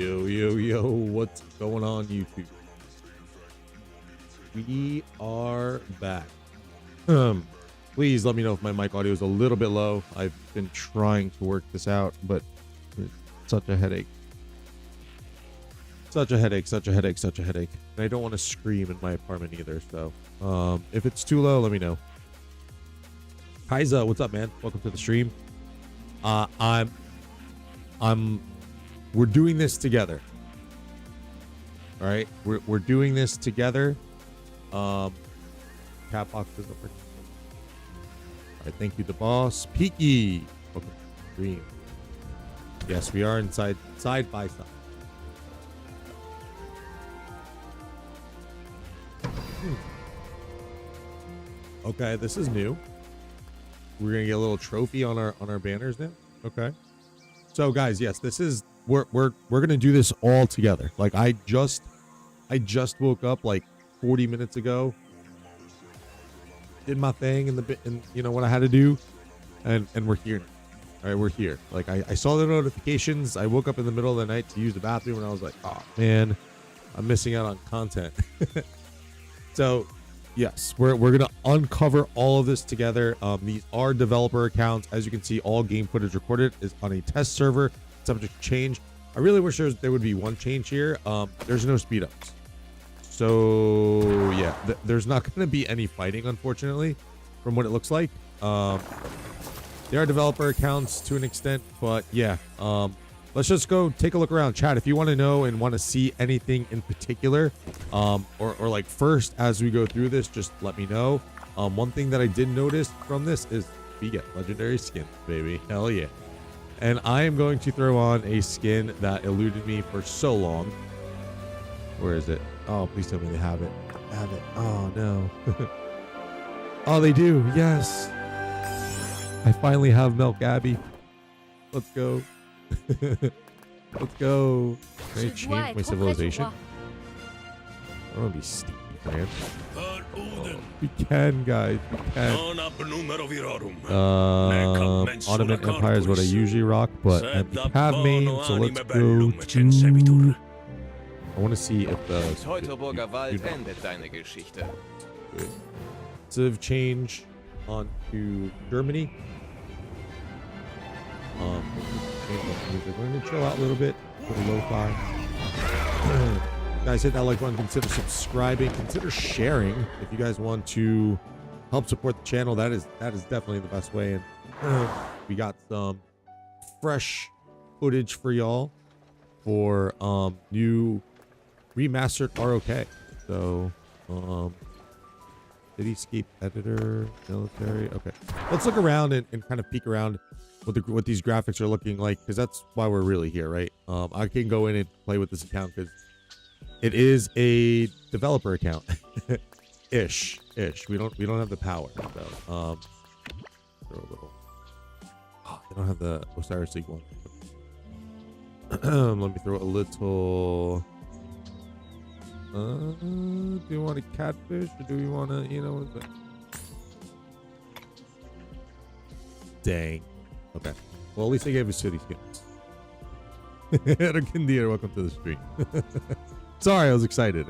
Yo, what's going on, YouTube? We are back. Please let me know if my mic audio is a little bit low. I've been trying to work this out, but it's such a headache. Such a headache. And I don't want to scream in my apartment either, so if it's too low, let me know. Kaiza, what's up, man? Welcome to the stream. We're doing this together. All right, we're doing this together. Cat box is over. All right, thank you, the boss. Peaky, welcome to the stream. Yes, we are inside side by side. Okay, this is new. We're gonna get a little trophy on our banners now. Okay. So guys, yes, this is we're gonna do this all together. Like I just woke up like 40 minutes ago. Did my thing in the bit, and you know what I had to do, and we're here. All right, we're here. Like I saw the notifications. I woke up in the middle of the night to use the bathroom, and I was like, oh man, I'm missing out on content. So yes, we're gonna uncover all of this together. These are developer accounts. As you can see, all game footage recorded is on a test server, subject to change. I really wish there would be one change here. There's no speed ups, so yeah, there's not gonna be any fighting, unfortunately, from what it looks like. They are developer accounts to an extent, but yeah. Let's just go take a look around. Chat, if you want to know and want to see anything in particular, or like first as we go through this, just let me know. One thing that I did notice from this is we get legendary skins, baby. Hell yeah. And I am going to throw on a skin that eluded me for so long. Where is it? Oh, please tell me they have it. Have it. Oh no. Oh, they do. Yes. I finally have Milk Abbey. Let's go. Let's go. Can I change my civilization? I don't want to be steep, man. We can, guys. We can. Ottoman Empire is what I usually rock, but I have main, so let's go to... I want to see if the... Civ change onto Germany. We're going to chill out a little bit. Put a lo-fi. Guys, hit that like button. Consider subscribing. Consider sharing if you guys want to help support the channel. That is definitely the best way. And we got some fresh footage for y'all for new remastered ROK. So cityscape editor, military. Okay, let's look around and kind of peek around what these graphics are looking like, because that's why we're really here, right? I can go in and play with this account because it is a developer account. ish we don't have the power, so throw a little. Oh, they don't have the Osiris League one. Let me throw a little. Do you want a catfish, or do we want to, you know? Dang. Okay. Well, at least I gave us city skins. Kindia, welcome to the stream. Sorry, I was excited.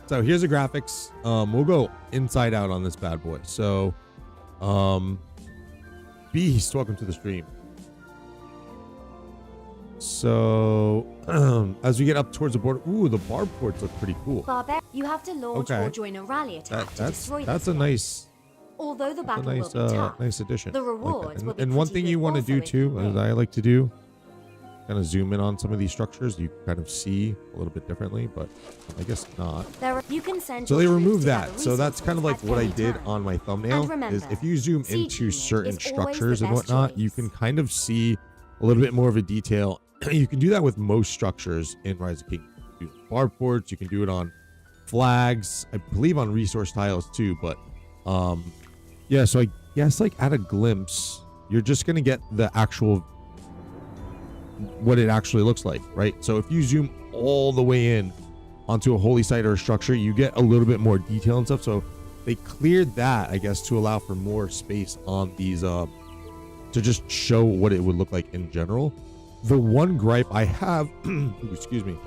So here's the graphics. We'll go inside out on this bad boy. So, Beast, welcome to the stream. So, as we get up towards the border, ooh, the barb ports look pretty cool. Barbar, you have to launch or join a rally attack to destroy that's a nice. Although the battle will be tough, nice addition. the rewards will be and one thing you want to do too, as I like to do, kind of zoom in on some of these structures. You kind of see a little bit differently, but I guess not. You can send so they remove that. So that's kind of like what I did on my thumbnail. Is if you zoom into certain structures and whatnot, you can kind of see a little bit more of a detail. You can do that with most structures in Rise of Kingdoms. You can do barb ports. You can do it on flags. I believe on resource tiles too, but yeah, so I guess like at a glimpse, you're just going to get the actual, what it actually looks like, right? So if you zoom all the way in onto a holy site or a structure, you get a little bit more detail and stuff. So they cleared that, I guess, to allow for more space on these, to just show what it would look like in general. The one gripe I have, excuse me.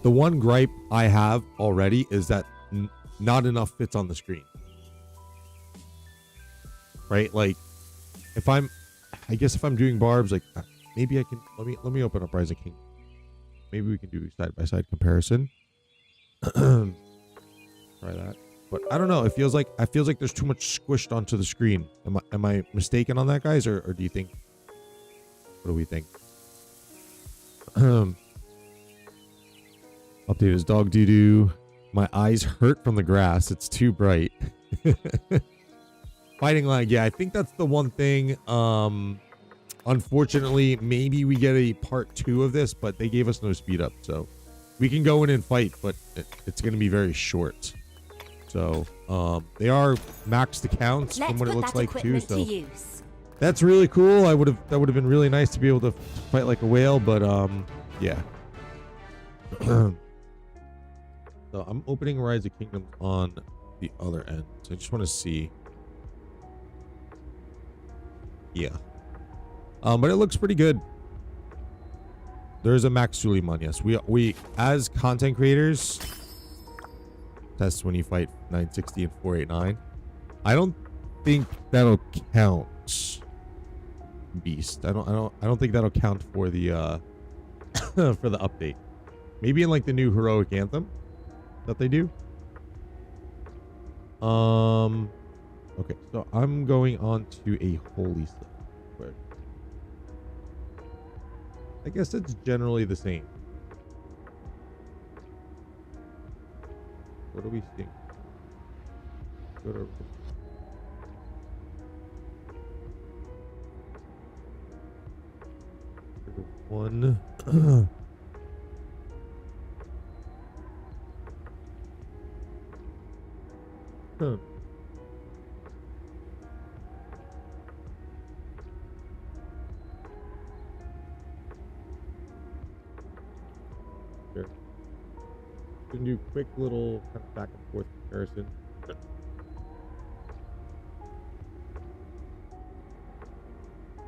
The one gripe I have already is that not enough fits on the screen. Right? Like, I guess if I'm doing barbs, like maybe I can, let me open up Rise of King. Maybe we can do side by side comparison. Try that. But I don't know. It feels like there's too much squished onto the screen. Am I mistaken on that, guys, or do you think? What do we think? Update is dog doo doo. My eyes hurt from the grass. It's too bright. Fighting lag. Yeah, I think that's the one thing. Unfortunately, maybe we get a part 2 of this, but they gave us no speed up, so we can go in and fight, but it's going to be very short. So they are maxed accounts from what it looks like too. So that's really cool. That would have been really nice to be able to fight like a whale, but yeah. So I'm opening Rise of Kingdoms on the other end. So I just want to see. Yeah. But it looks pretty good. There's a Max Suleiman, yes. We as content creators, test when you fight 960 and 489. I don't think that'll count. Beast. I don't think that'll count for the for the update. Maybe in like the new heroic anthem that they do. Okay, so I'm going on to a holy site. I guess it's generally the same. What are we seeing? Go to one. Huh. Sure. We can do quick little kind of back and forth comparison.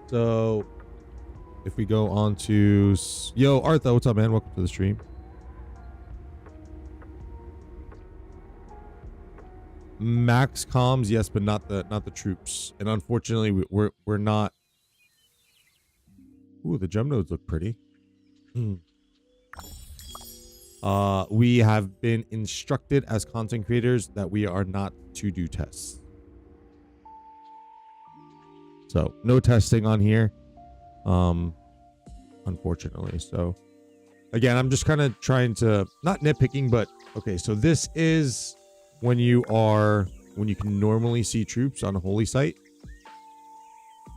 So if we go on to yo Artha, what's up, man? Welcome to the stream. Max comms, yes, but not the troops. And unfortunately, we're not. Ooh, the gem nodes look pretty. We have been instructed as content creators that we are not to do tests. So no testing on here. Unfortunately. So again, I'm just kind of trying to, not nitpicking, but okay, so this is when you can normally see troops on a holy site.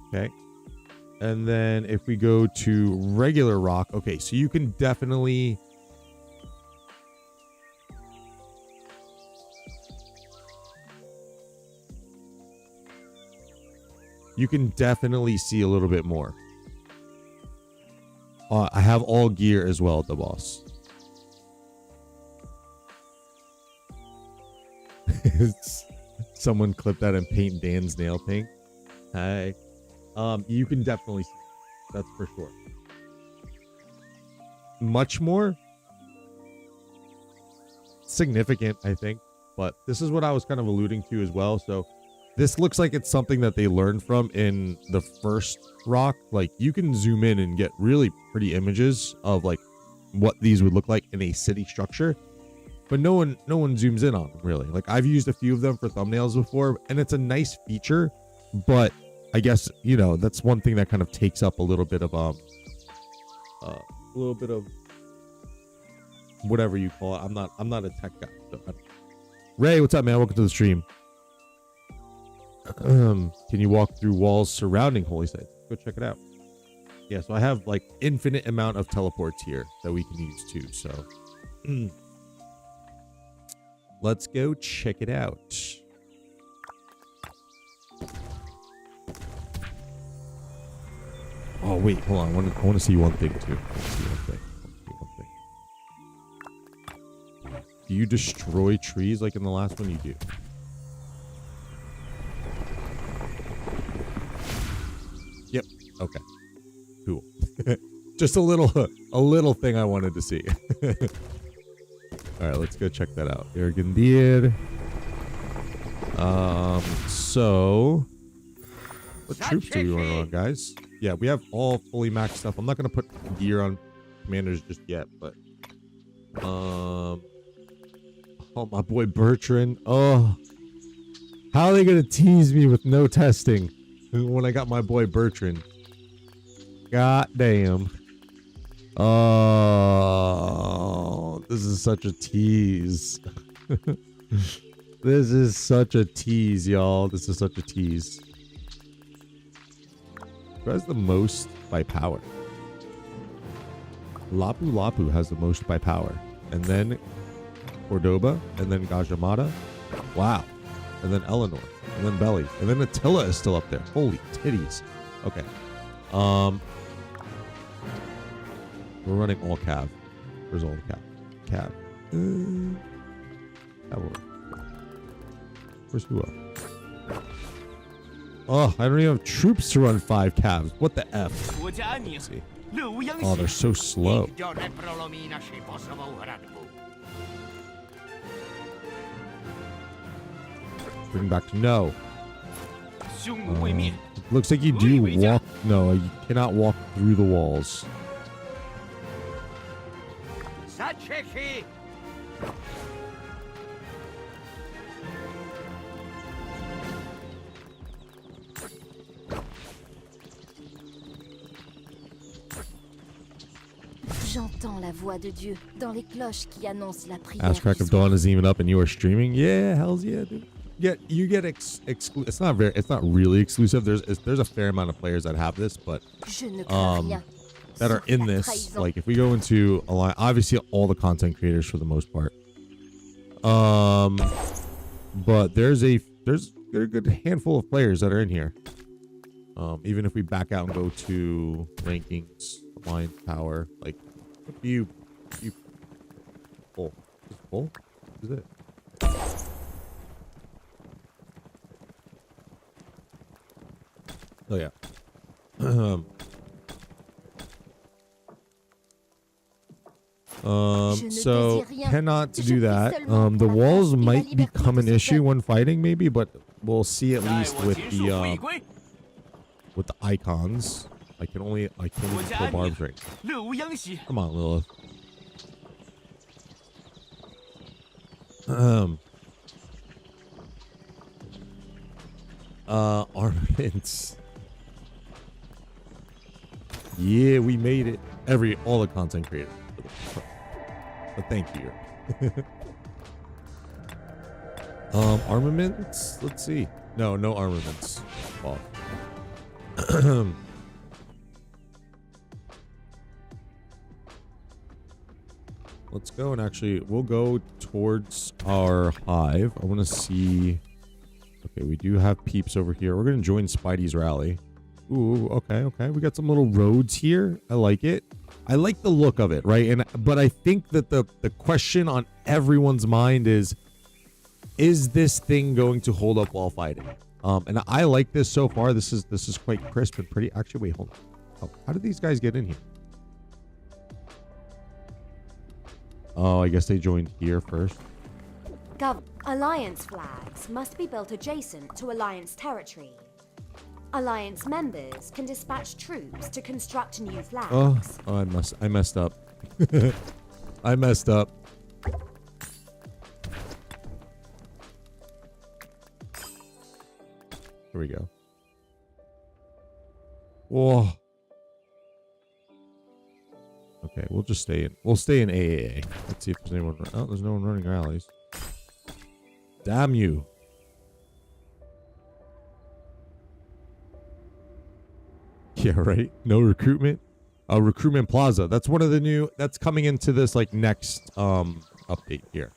Okay. And then if we go to regular rock, okay, so you can definitely see a little bit more. I have all gear as well at the boss. Someone clip that and paint Dan's nail pink. Hey, you can definitely see it. That's for sure. Much more significant, I think, but this is what I was kind of alluding to as well. So this looks like it's something that they learned from in the first rock. Like you can zoom in and get really pretty images of like what these would look like in a city structure, but no one zooms in on them really. Like I've used a few of them for thumbnails before, and it's a nice feature, but I guess, you know, that's one thing that kind of takes up a little bit of whatever you call it. I'm not a tech guy. So Ray, what's up, man? Welcome to the stream. Can you walk through walls surrounding holy sites? Go check it out. Yeah, so I have like infinite amount of teleports here that we can use too. So let's go check it out. Oh wait, hold on. I want to see one thing too. Do you destroy trees like in the last one? You do. Yep. Okay. cool. Just a little thing I wanted to see. All right, let's go check that out. Ergendir. So what troops do we want to run, guys? Yeah, we have all fully maxed stuff. I'm not gonna put gear on commanders just yet, but oh, my boy Bertrand. Oh, how are they gonna tease me with no testing when I got my boy Bertrand? God damn. Oh, this is such a tease. This is such a tease, y'all. This is such a tease. Who has the most by power? Lapu Lapu has the most by power. And then Cordoba. And then Gajamada. Wow. And then Eleanor. And then Belly. And then Attila is still up there. Holy titties. Okay. We're running all cav. Where's all the cav? Cav. Cavalry. Where's who up? Oh, I don't even have troops to run 5 calves. What the F? Let's see. Oh, they're so slow. Bring back to no. Looks like you do walk. No, you cannot walk through the walls. J'entends la voix de Dieu dans les cloches qui annoncent la prière. Ass Crack of Dawn is even up and you are streaming. Yeah, hells yeah, dude. You get exclusive. It's not really exclusive. There's a fair amount of players that have this, but that are in this. Like if we go into a line, obviously all the content creators for the most part. But there's a good handful of players that are in here. Even if we back out and go to rankings, alliance power, like you full. Is it full? Is it? Oh yeah. So cannot do that. The walls might become an issue when fighting, maybe, but we'll see at least with the icons. I can only kill barbs right now. Come on, Lilith. Armaments. Yeah, we made it. All the content creators. But thank you. Armaments. Let's see. No armaments. Off. Let's go and actually we'll go towards our hive. I want to see. Okay, we do have peeps over here. We're gonna join Spidey's rally. Ooh, okay. We got some little roads here. I like it. I like the look of it, right? But I think that the question on everyone's mind is this thing going to hold up while fighting? And I like this so far. This is quite crisp and pretty. Actually, wait, hold on. Oh, how did these guys get in here? Oh, I guess they joined here first. Alliance flags must be built adjacent to Alliance territory. Alliance members can dispatch troops to construct new flags. Oh, I messed up. I messed up. Here we go. Whoa. Okay, we'll just stay in. We'll stay in AAA. Let's see if there's anyone. Oh, there's no one running rallies. Damn you. Yeah, right. No recruitment. Recruitment Plaza. That's one of the new. That's coming into this like next update here.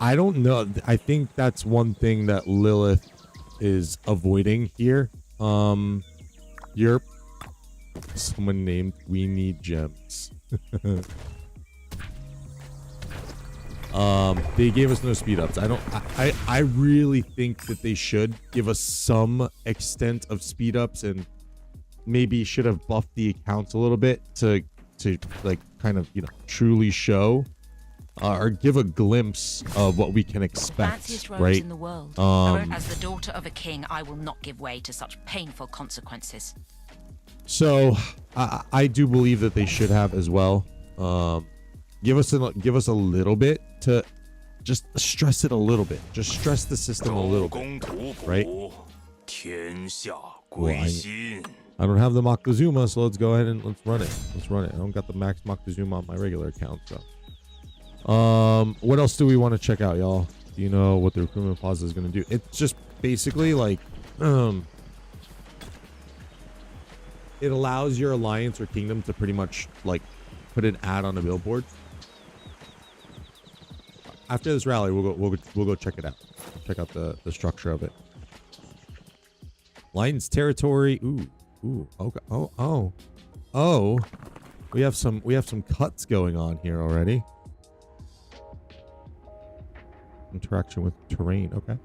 I don't know. I think that's one thing that Lilith is avoiding here. Someone named We Need Gems. They gave us no speed ups. I really think that they should give us some extent of speed ups, and maybe should have buffed the accounts a little bit to like kind of, you know, truly show or give a glimpse of what we can expect, right? In the world. As the daughter of a king, I will not give way to such painful consequences. So I do believe that they should have as well. Give us a little bit to just stress it a little bit. Just stress the system a little bit, right? Well, I don't have the Moctezuma, so let's go ahead and let's run it. Let's run it. I don't got the max Moctezuma on my regular account, so. What else do we want to check out, y'all? Do you know what the recruitment pause is going to do? It's just basically like, it allows your alliance or kingdom to pretty much like put an ad on a billboard. After this rally, we'll go check it out. Check out the structure of it. Alliance territory. Ooh. Okay. Oh. We have some cuts going on here already. Interaction with terrain. Okay.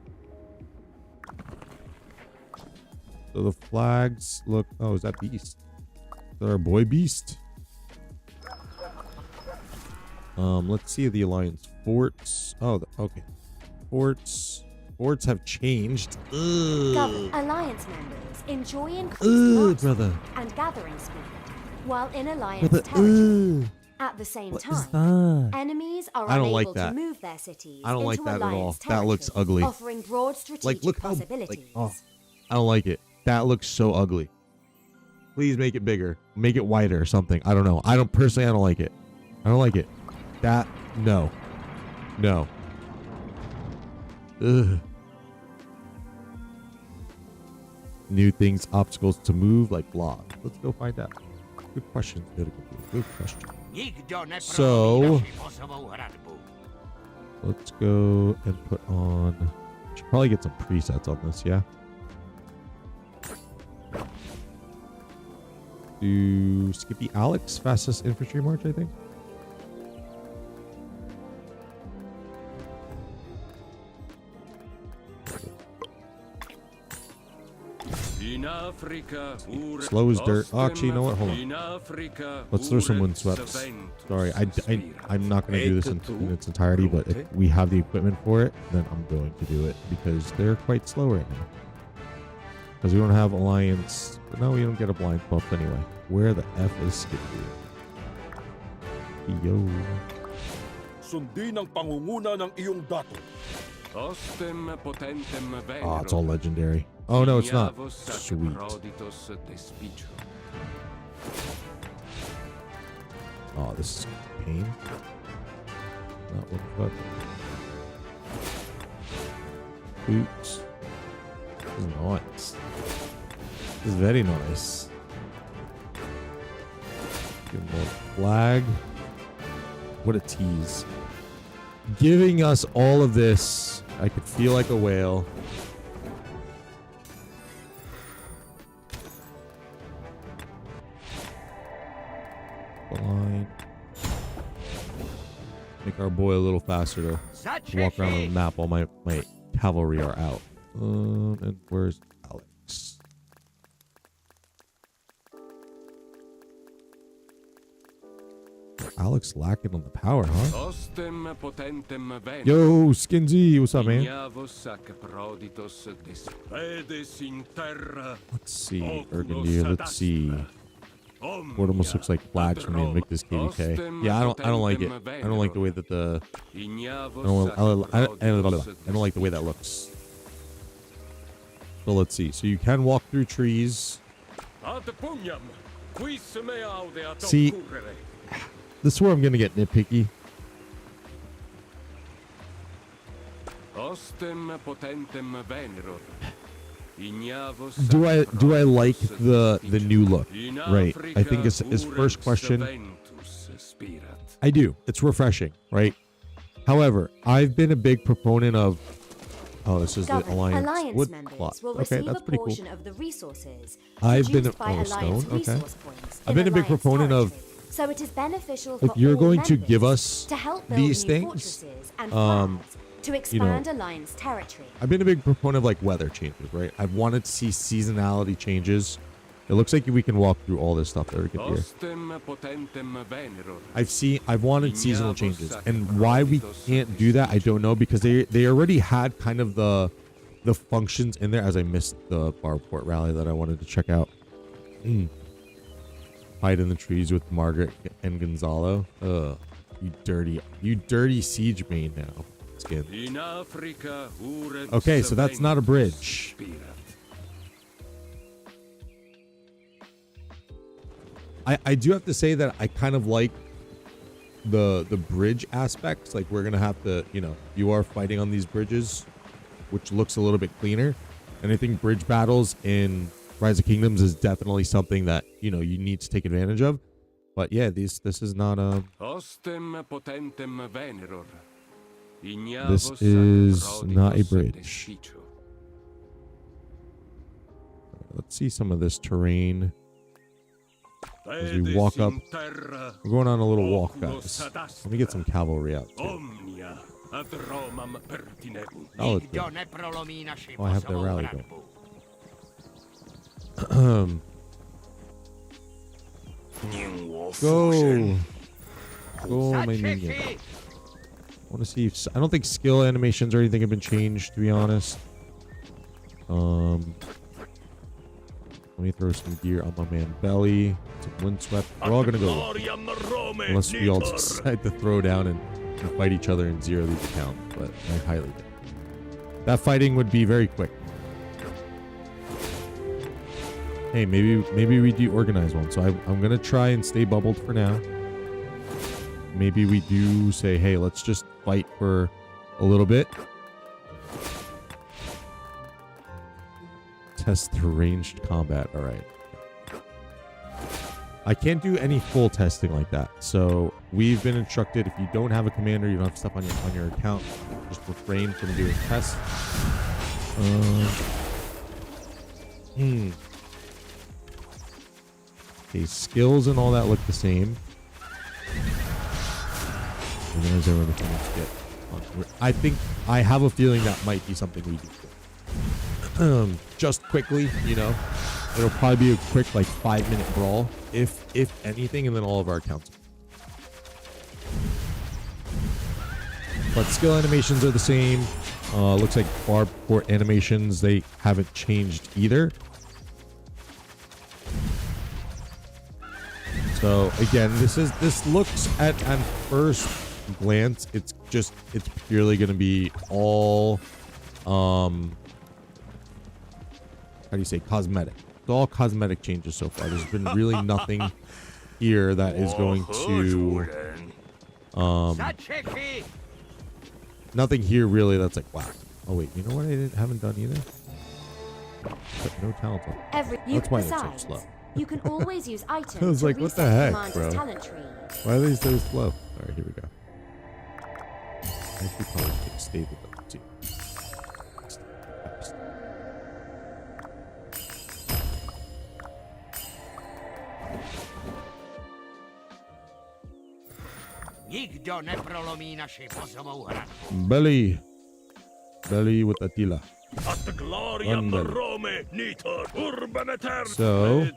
So the flags look. Oh, is that Beast? Is that our boy Beast? Let's see the alliance forts. Oh, okay. Forts have changed. Alliance members enjoy increased brother. and gathering speed while in alliance territory. At the same time, enemies are unable to move their cities. I don't like that at all. Territory, That looks ugly. offering broad strategic Look how possibilities. I don't like it. That looks so ugly. Please make it bigger. Make it wider or something. I don't know. I don't like it. I don't like it. That no. Ugh. New things, obstacles to move, like blog. Let's go find out. Good question. Good question. So let's go and put on. Should probably get some presets on this, yeah. Do Skippy Alex fastest infantry march, I think. Slow as dirt. Oh, actually, you know what? Hold on. Let's throw some windsweeps. Sorry, I'm not going to do this in its entirety, but if we have the equipment for it, then I'm going to do it because they're quite slow right now. Because we don't have alliance. No, we don't get alliance buff anyway. Where the F is Skippy? Yo. Sundin ang pangunguna ng iyong dato. Oh, it's all legendary. Oh, no, it's not. Sweet. Oh, this is pain. Not what boots. This is nice. This is very nice. Give more flag. What a tease. Giving us all of this. I could feel like a whale. Line. Make our boy a little faster to walk around the map while my cavalry are out. And where's Alex? Alex lacking on the power, huh? Yo, Skinzy, what's up, man? Let's see, Burgundy. Let's see. What almost looks like flags from the Invictus KDK. Yeah, I don't like it. I don't like the way that the. I don't like the way that looks. So let's see. So you can walk through trees. See, this is where I'm gonna get nitpicky. Do I like the new look? Right. I think his first question. I do. It's refreshing, right? However, I've been a big proponent of. Oh, this is the alliance wood plot. Okay, that's pretty cool. Of the resources I've been stone. Okay. I've been a big proponent of So it is beneficial if for you're all going to members give us to help build these new things, fortresses and flags to expand know, Alliance territory. I've been a big proponent of like weather changes, right? I've wanted to see seasonality changes. It looks like we can walk through all this stuff that we get here. I've wanted seasonal changes, and why we can't do that, I don't know, because they already had kind of the functions in there. As I missed the Barport rally that I wanted to check out. Hide in the trees with Margaret and Gonzalo. Ugh, you dirty siege main now. Skin. Okay, so that's not a bridge. I do have to say that I kind of like the bridge aspects. Like, we're gonna have to, you are fighting on these bridges, which looks a little bit cleaner. And I think bridge battles in Rise of Kingdoms is definitely something that you need to take advantage of. But yeah, this is not a. This is not a bridge. Let's see some of this terrain. As we walk up, we're going on a little walk, guys. Let me get some cavalry out too. Oh, I have the rally going. Go, my minion. I want to see if I don't think skill animations or anything have been changed, to be honest. Let me throw some gear on my man Belly. Some windswept. We're all gonna go. Unless we all decide to throw down and fight each other and zero these accounts, but I highly doubt. That fighting would be very quick. Hey, maybe we do organize one. So I'm gonna try and stay bubbled for now. Maybe we do say, hey, let's just fight for a little bit. Test the ranged combat. All right. I can't do any full testing like that. So we've been instructed, if you don't have a commander, you don't have stuff on your account, just refrain from doing tests. Okay, skills and all that look the same. And then is there anything else to get on? I think I have a feeling that might be something we do. Just quickly, it'll probably be a quick like 5-minute brawl, if anything, and then all of our accounts. But skill animations are the same. Looks like barb port animations, they haven't changed either. So again, this looks at first glance, it's purely going to be all how do you say, cosmetic. It's all cosmetic changes so far. There's been really nothing here that is going to nothing here really that's like, wow. Oh wait, you know what I haven't done either? But no talent on. That's why they're so slow. You can always use items. I was like, what the heck, bro? Why are they so slow? All right, here we go. I should probably stay with them too. Belly with Attila. So,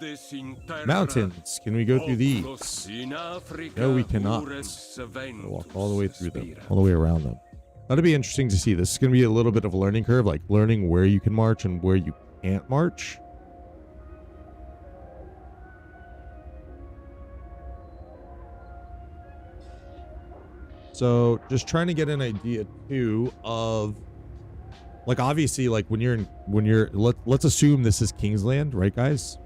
mountains. Can we go through these? No, we cannot. We'll walk all the way through them, all the way around them. That'll be interesting to see. This is going to be a little bit of a learning curve, like learning where you can march and where you can't march. So, just trying to get an idea too of, like, obviously, like when you're let's assume this is Kingsland, right, guys?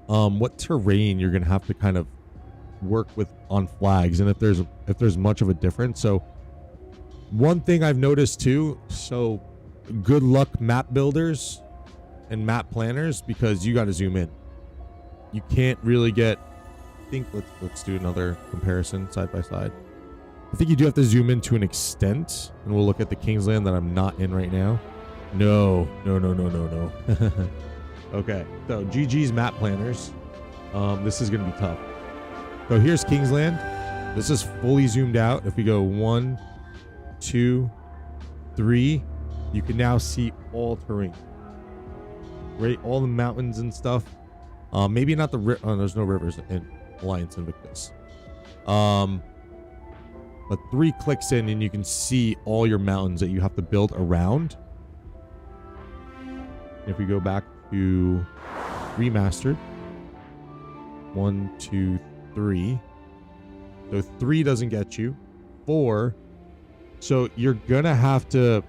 What terrain you're gonna have to kind of work with on flags, and if there's much of a difference. So one thing I've noticed too, so good luck map builders and map planners, because you got to zoom in. You can't really get, I think let's do another comparison side by side. I think you do have to zoom in to an extent, and we'll look at the Kingsland that I'm not in right now. No. Okay, so GG's map planners. This is gonna be tough. So here's Kingsland. This is fully zoomed out. If we go 1, 2, 3, you can now see all terrain. Right, all the mountains and stuff. Maybe not the there's no rivers in Alliance Invictus. But 3 clicks in and you can see all your mountains that you have to build around. If we go back to Remastered, 1, 2, 3. So 3 doesn't get you. 4. So you're gonna have to.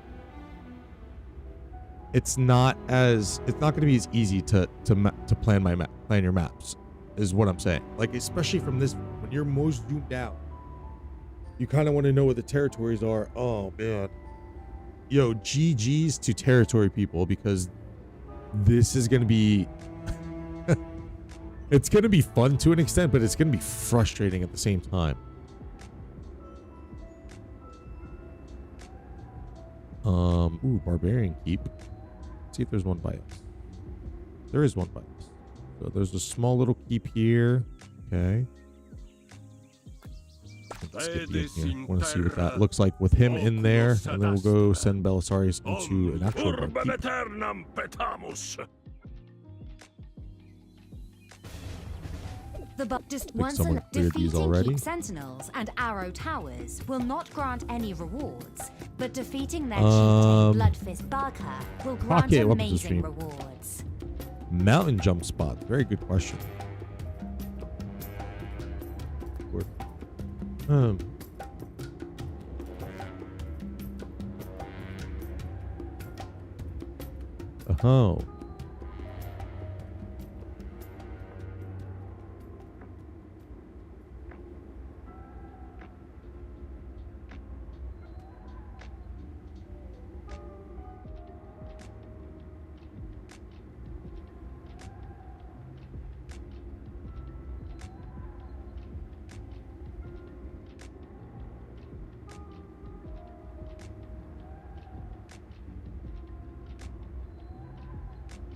It's not going to be as easy to plan plan your maps, is what I'm saying. Like, especially from this, when you're most zoomed out, you kind of want to know what the territories are. Oh man, yo, GG's to territory people, because this is going to be, it's going to be fun to an extent, but it's going to be frustrating at the same time. Ooh, barbarian keep. See if there's one by us. There is one by us. So there's a small little keep here. Okay. Let's skip you in here. Want to see what that looks like with him in there, and then we'll go send Belisarius into an actual keep. Someone cleared these already. Keep sentinels and arrow towers will not grant any rewards, but defeating their chieftain Bloodfist Barker will grant amazing rewards. Mountain jump spot. Very good question. Oh.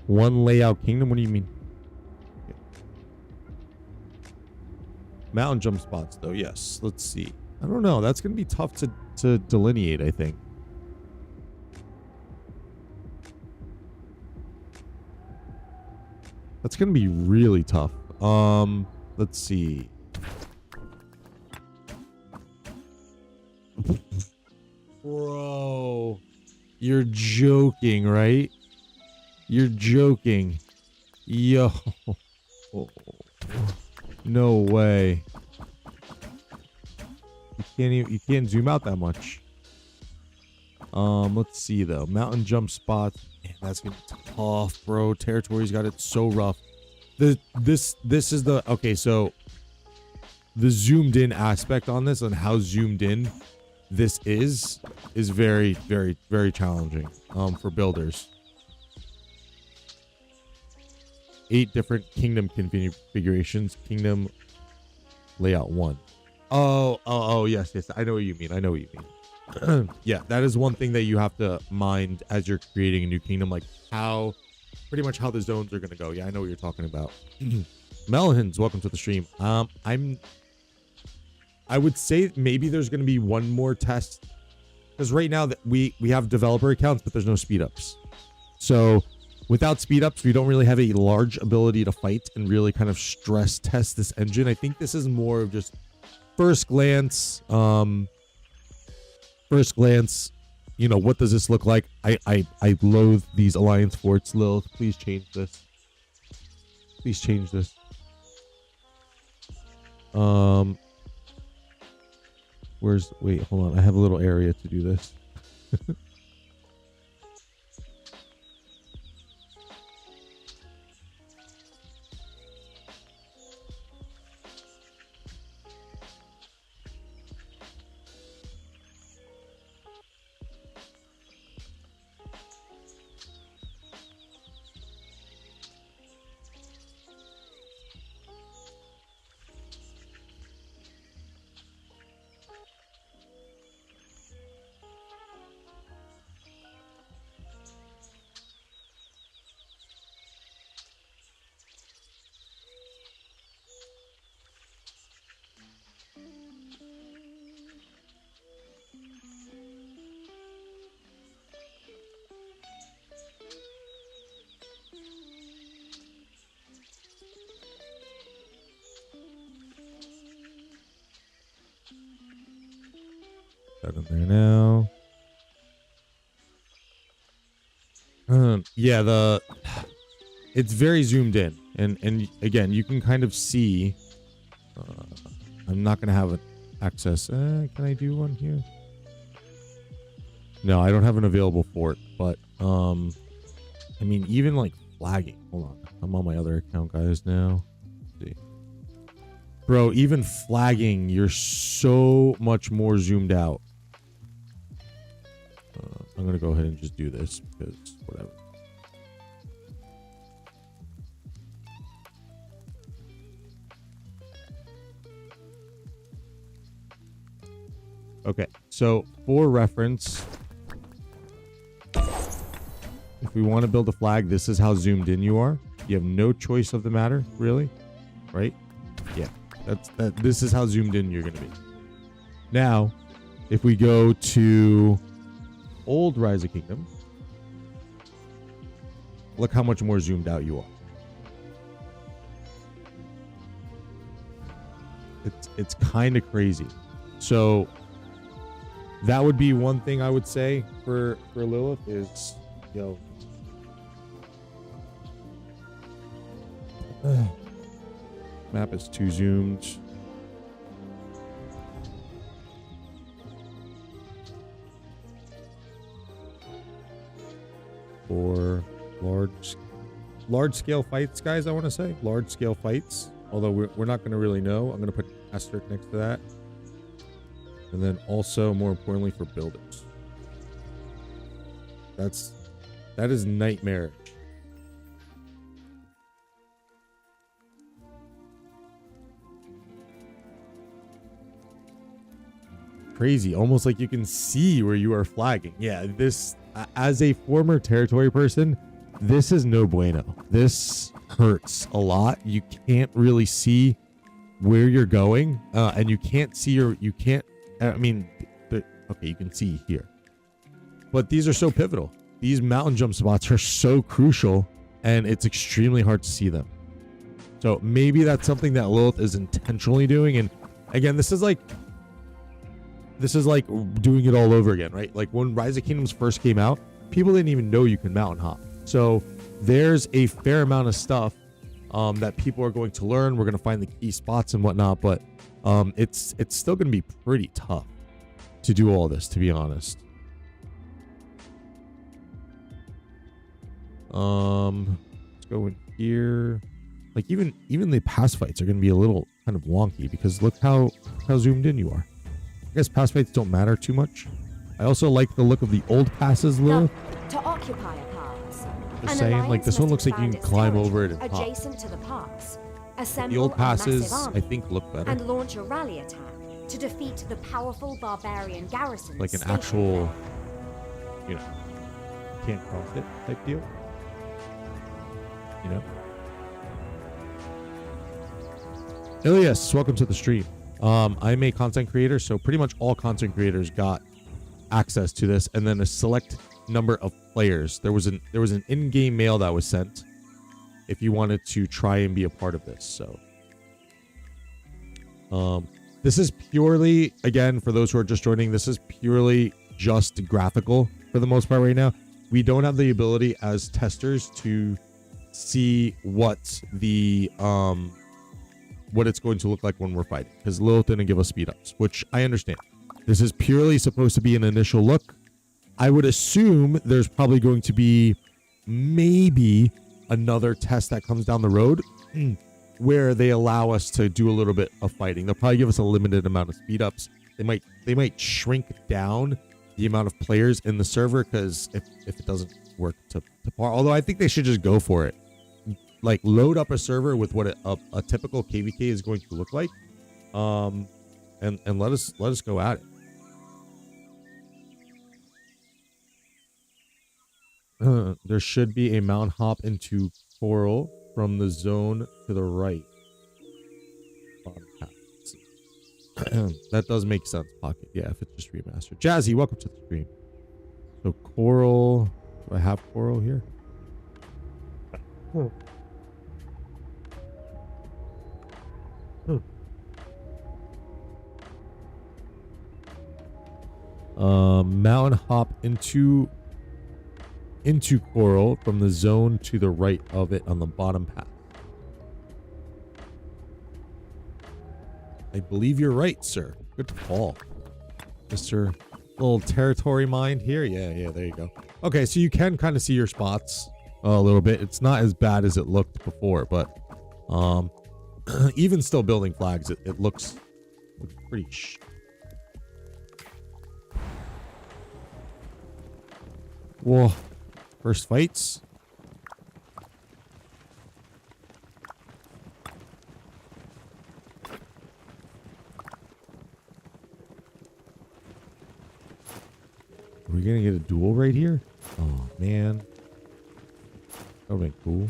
One layout kingdom? What do you mean? Okay. Mountain jump spots, though. Yes. Let's see. I don't know. That's going to be tough to delineate, I think. That's going to be really tough. Let's see. Bro. You're joking, right? You're joking. Yo. No way. You can't zoom out that much. Let's see though. Mountain jump spots. Man, that's gonna be tough, bro. Territory's got it so rough. This is the okay, so the zoomed in aspect on this and how zoomed in this is very, very, very challenging for builders. 8 different kingdom configurations. Kingdom layout 1. Oh, yes. I know what you mean. Yeah, that is one thing that you have to mind as you're creating a new kingdom, like pretty much how the zones are going to go. Yeah, I know what you're talking about. Melhins, welcome to the stream. I would say maybe there's going to be one more test, because right now that we have developer accounts, but there's no speed ups. So without speed ups, we don't really have a large ability to fight and really kind of stress test this engine. I think this is more of just first glance, you know, what does this look like? I loathe these alliance forts. Lilith, please change this. Please change this. Wait, hold on. I have a little area to do this. That in there now. Yeah, it's very zoomed in, and again, you can kind of see. I'm not gonna have access. Can I do one here? No, I don't have an available for it. But I mean, even like flagging. Hold on, I'm on my other account, guys. Now, let's see, bro, even flagging, you're so much more zoomed out. I'm gonna go ahead and just do this because whatever. Okay, so for reference, if we want to build a flag, this is how zoomed in you are. You have no choice of the matter, really, right? Yeah, this is how zoomed in you're gonna be. Now, if we go to old Rise of Kingdoms, look how much more zoomed out you are. It's kind of crazy. So that would be one thing I would say for Lilith is, yo, map is too zoomed. For large scale fights, guys, I want to say large scale fights. Although we're not going to really know. I'm going to put asterisk next to that. And then also, more importantly, for builders. That is nightmare. Crazy, almost like you can see where you are flagging. Yeah, this, as a former territory person, this is no bueno. This hurts a lot. You can't really see where you're going, and you can't see I mean, okay, you can see here, but these are so pivotal. These mountain jump spots are so crucial, and it's extremely hard to see them. So maybe that's something that Lilith is intentionally doing. And again, this is like doing it all over again, right? Like when Rise of Kingdoms first came out, people didn't even know you can mountain hop. So there's a fair amount of stuff that people are going to learn. We're going to find the key spots and whatnot, but it's still going to be pretty tough to do all this, to be honest. Let's go in here. Like even the pass fights are going to be a little kind of wonky because look how zoomed in you are. I guess pass fights don't matter too much. I also like the look of the old passes, Lil. To occupy a pass, Just saying, like this one looks like you can climb over it and pop. Adjacent to the pass. The old passes, I think, look better. And launch a rally attack to defeat the powerful barbarian garrisons. Like an actual, you know, can't cross it type deal. You know. Ilias, welcome to the stream. I'm a content creator, so pretty much all content creators got access to this, and then a select number of players. There was an in-game mail that was sent if you wanted to try and be a part of this. So this is purely, again, for those who are just joining, this is purely just graphical for the most part right now. We don't have the ability as testers to see what the what it's going to look like when we're fighting, because Lilith didn't give us speed ups, which I understand. This is purely supposed to be an initial look. I would assume there's probably going to be maybe another test that comes down the road where they allow us to do a little bit of fighting. They'll probably give us a limited amount of speed ups. They might shrink down the amount of players in the server, because if it doesn't work to par, although I think they should just go for it. Like load up a server with what a typical KVK is going to look like, and let us go at it. There should be a mountain hop into Coral from the zone to the right. That does make sense, Pocket. Yeah, if it's just remastered. Jazzy, welcome to the stream. So Coral, do I have Coral here? Mountain hop into coral from the zone to the right of it on the bottom path. I believe you're right, sir. Good call, Mr. Little territory mind here. Yeah, there you go. Okay, so you can kind of see your spots a little bit. It's not as bad as it looked before, but even still building flags, it looks pretty Whoa. First fights. Are we gonna get a duel right here? Oh man. That would be cool.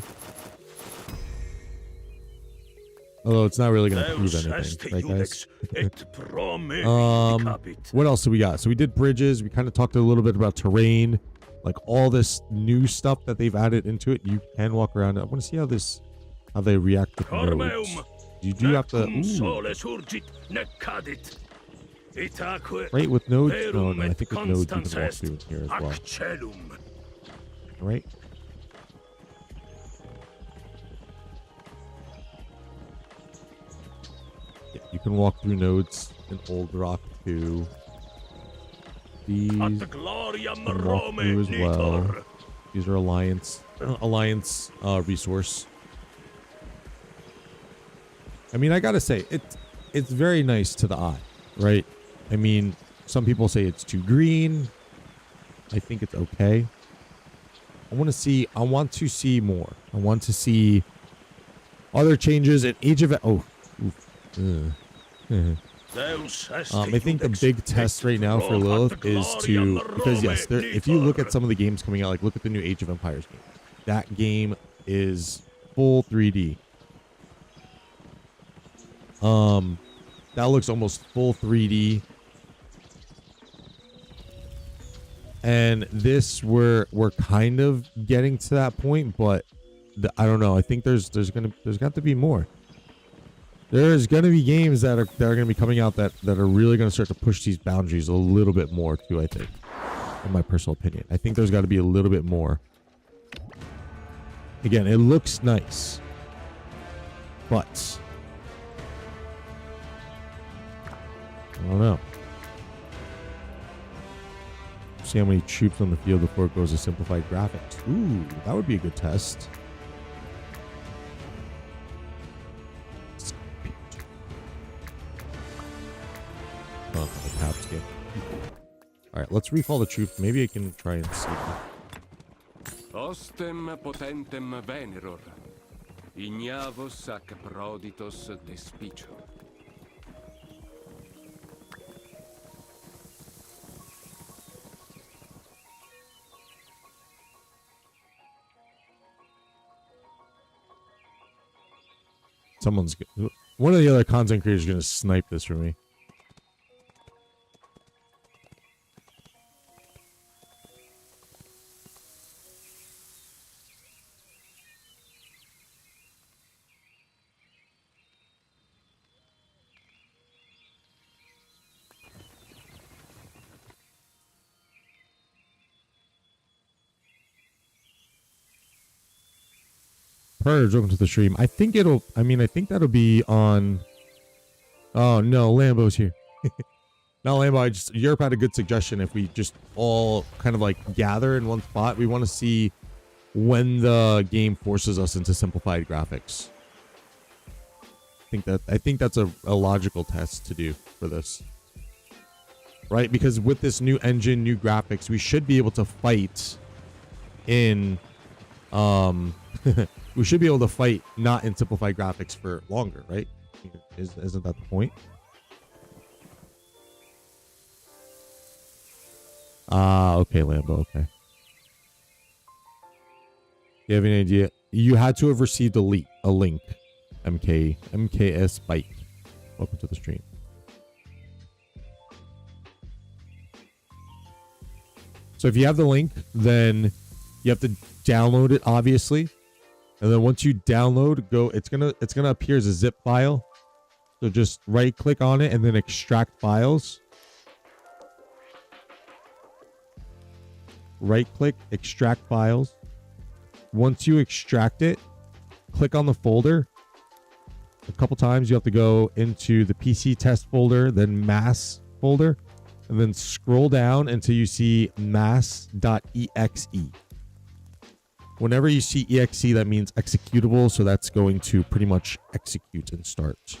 Although it's not really gonna prove anything, right guys? What else do we got? So we did bridges, we kind of talked a little bit about terrain, like all this new stuff that they've added into it. You can walk around. I want to see how they react to the roads. You do have to right with nodes? No, I think with nodes you can walk through in here as well. Alright. Yeah, you can walk through nodes in Old Rock too. These can walk through as well. These are alliance resource. I mean, I gotta say, it's very nice to the eye, right? I mean, some people say it's too green. I think it's okay. I want to see more. I want to see other changes in Age of I think the big test right now for Lilith is because yes, if you look at some of the games coming out, like look at the new Age of Empires game. That game is full 3D. That looks almost full 3D. And this we're kind of getting to that point, but I don't know. I think there's got to be more. There's gonna be games that are gonna be coming out that are really gonna start to push these boundaries a little bit more too. I think, in my personal opinion, I think there's got to be a little bit more. Again, it looks nice, but I don't know. See how many troops on the field before it goes to simplified graphics. Ooh, that would be a good test. Oh, the caps get. Alright, let's recall the troops. Maybe I can try and see. Ostem potentem veneror. Ignavos ac proditos despicio. One of the other content creators is going to snipe this for me. Purge, welcome to the stream. I think that'll be on. Oh no, Lambo's here. No, Lambo, Europe had a good suggestion. If we just all kind of like gather in one spot, we want to see when the game forces us into simplified graphics. I think that's a logical test to do for this. Right? Because with this new engine, new graphics, we should be able to fight in we should be able to fight not in simplified graphics for longer, right? Isn't that the point? Okay, Lambo, okay. You have any idea? You had to have received a link. MKS Bike. Welcome to the stream. So if you have the link, then you have to download it, obviously. And then once you download, it's gonna appear as a zip file. So just right click on it and then extract files. right click, extract files. Once you extract it, click on the folder. A couple times you have to go into the PC test folder, then mass folder, and then scroll down until you see mass.exe. Whenever you see exe, that means executable, so that's going to pretty much execute and start.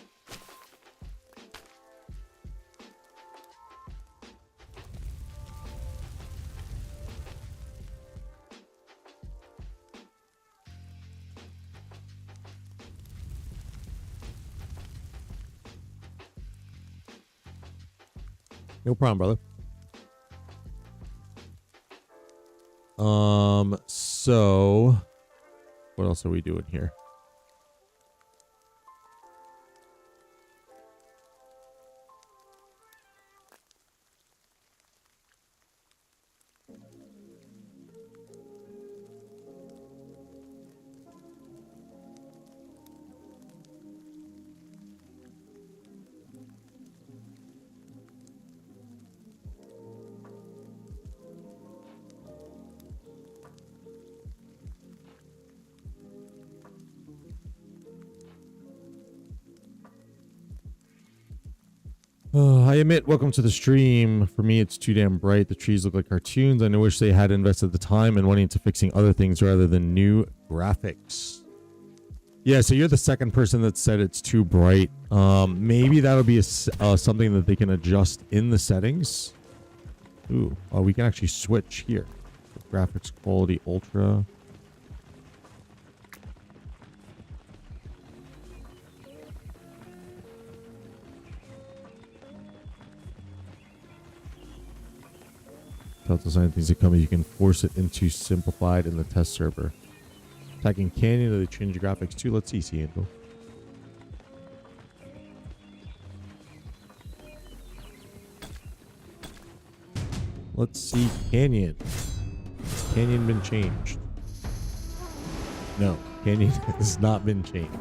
No problem, brother. So what else are we doing here? I admit, welcome to the stream. For me, it's too damn bright. The trees look like cartoons. I wish they had invested the time and money into fixing other things rather than new graphics. Yeah, so you're the second person that said it's too bright. Maybe that'll be something that they can adjust in the settings. Ooh, we can actually switch here. Graphics quality ultra. Tell design things that come, you can force it into simplified in the test server. Attacking Canyon, do they change the graphics too? Let's see, Angel. Let's see, Canyon. Canyon been changed? No, Canyon has not been changed.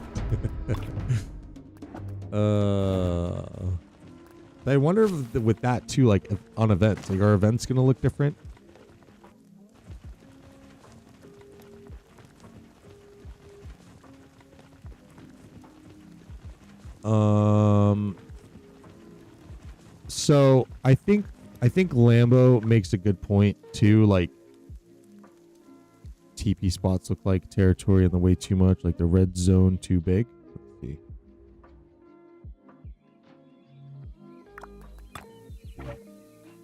I wonder if with that too, like on events, like are events gonna look different? So I think Lambo makes a good point too. Like TP spots look like territory in the way too much, like the red zone too big. Let's see.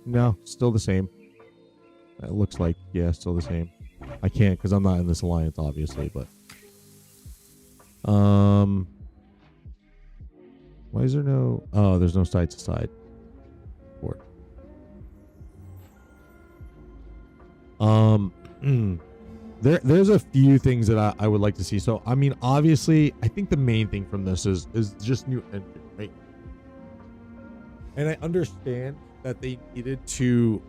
No, still the same. It looks like, yeah, still the same. I can't because I'm not in this alliance, obviously, but why is there no? Oh, there's no side to side port. There's a few things that I would like to see. So I mean, obviously, I think the main thing from this is just new engine, right? And I understand that they needed to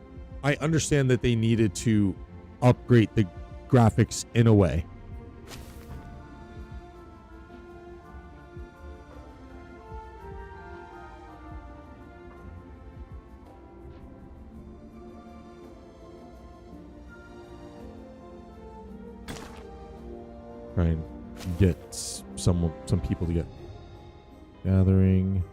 upgrade the graphics in a way. Try and get some people to get gathering.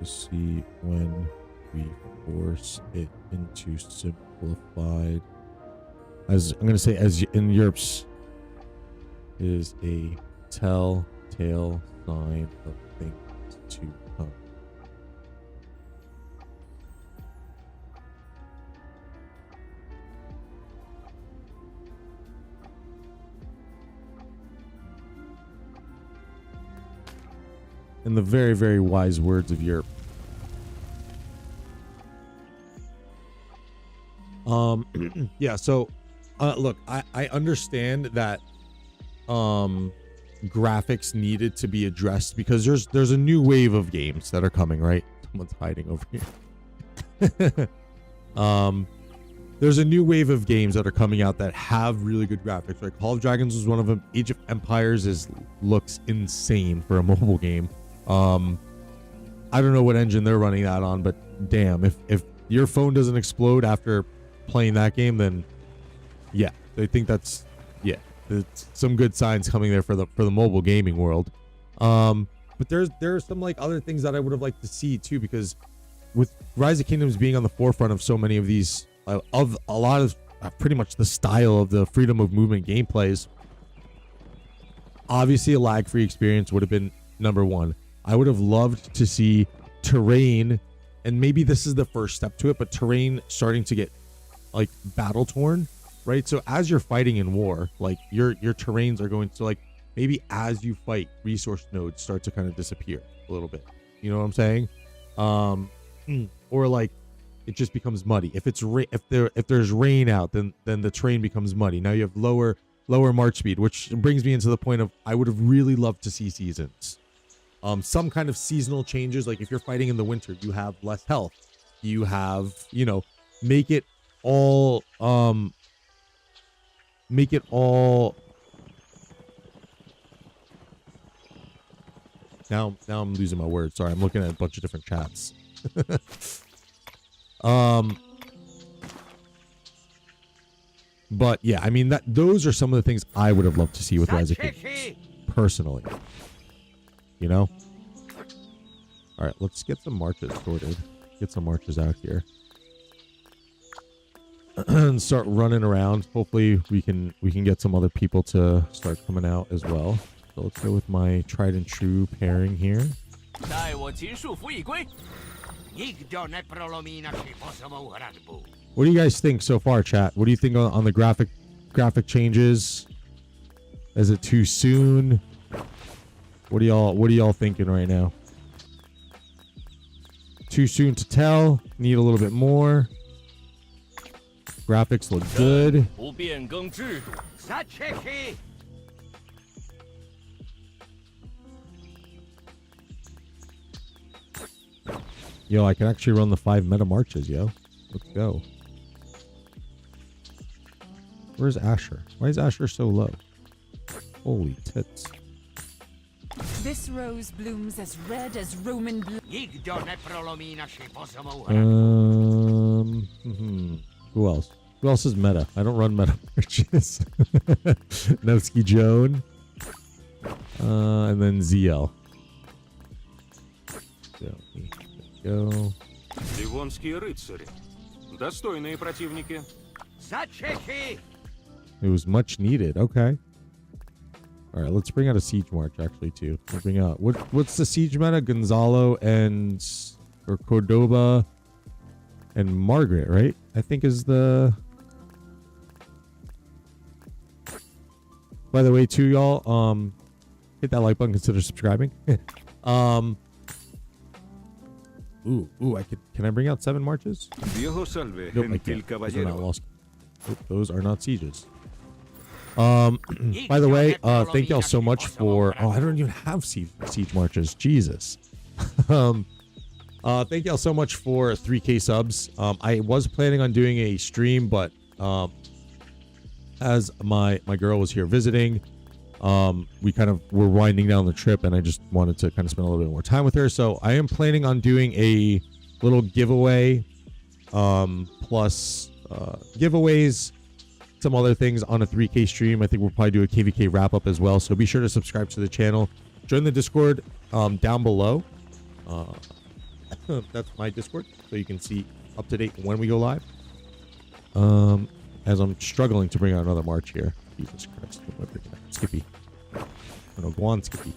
To see when we force it into simplified, as I'm going to say, as in Europe's, is a telltale sign of things to come. In the very, very wise words of Europe. Yeah, so look, I understand that graphics needed to be addressed because there's a new wave of games that are coming, right? Someone's hiding over here. There's a new wave of games that are coming out that have really good graphics. Right? Call of Dragons was one of them. Age of Empires looks insane for a mobile game. I don't know what engine they're running that on, but damn, if your phone doesn't explode after playing that game, then yeah, I think that's it's some good signs coming there for the mobile gaming world. But there are some like other things that I would have liked to see too, because with Rise of Kingdoms being on the forefront of so many of these of a lot of pretty much the style of the freedom of movement gameplays, obviously a lag-free experience would have been number one. I would have loved to see terrain, and maybe this is the first step to it, but terrain starting to get like battle torn, right? So as you're fighting in war, like your terrains are going to, like, maybe as you fight, resource nodes start to kind of disappear a little bit. You know what I'm saying? Or like it just becomes muddy. If it's if there's rain out, then the terrain becomes muddy. Now you have lower march speed, which brings me into the point of I would have really loved to see seasons. Some kind of seasonal changes, like if you're fighting in the winter, you have less health. You have, you know, make it all now I'm losing my words. Sorry, I'm looking at a bunch of different chats. But yeah, I mean, those are some of the things I would have loved to see with Rise of Kingdoms, personally. You know? All right, let's get some marches sorted. Get some marches out here. And start running around. Hopefully we can get some other people to start coming out as well. So let's go with my tried and true pairing here. What do you guys think so far, chat? What do you think on the graphic changes? Is it too soon? What are y'all thinking right now? Too soon to tell? Need a little bit more? Graphics look good. Yo, I can actually run the 5 meta marches, yo. Let's go. Where's Asher? Why is Asher so low? Holy tits. This rose blooms as red as Roman blood. Who else? Who else is meta? I don't run meta marches. Nevsky Joan. And then ZL. So, go. Ливонские рыцари. Достойные противники. It was much needed. Okay. All right, let's bring out a siege march actually too. We'll bring out what's the siege meta? Gonzalo or Cordoba and Margaret, right? I think is the. By the way, too, y'all, hit that like button, consider subscribing. Ooh, can I bring out 7 marches? Nope, I can't. Those are not lost. Nope, those are not sieges. By the way, thank y'all so much for. Oh, I don't even have siege marches. Jesus. Thank y'all so much for 3K subs. I was planning on doing a stream, but as my girl was here visiting, we kind of were winding down the trip, and I just wanted to kind of spend a little bit more time with her. So I am planning on doing a little giveaway, plus giveaways, some other things on a 3K stream. I think we'll probably do a KVK wrap up as well. So be sure to subscribe to the channel. Join the Discord down below. That's my Discord, so you can see up to date when we go live. As I'm struggling to bring out another march here. Jesus Christ. Skippy. Oh, no, go on, Skippy.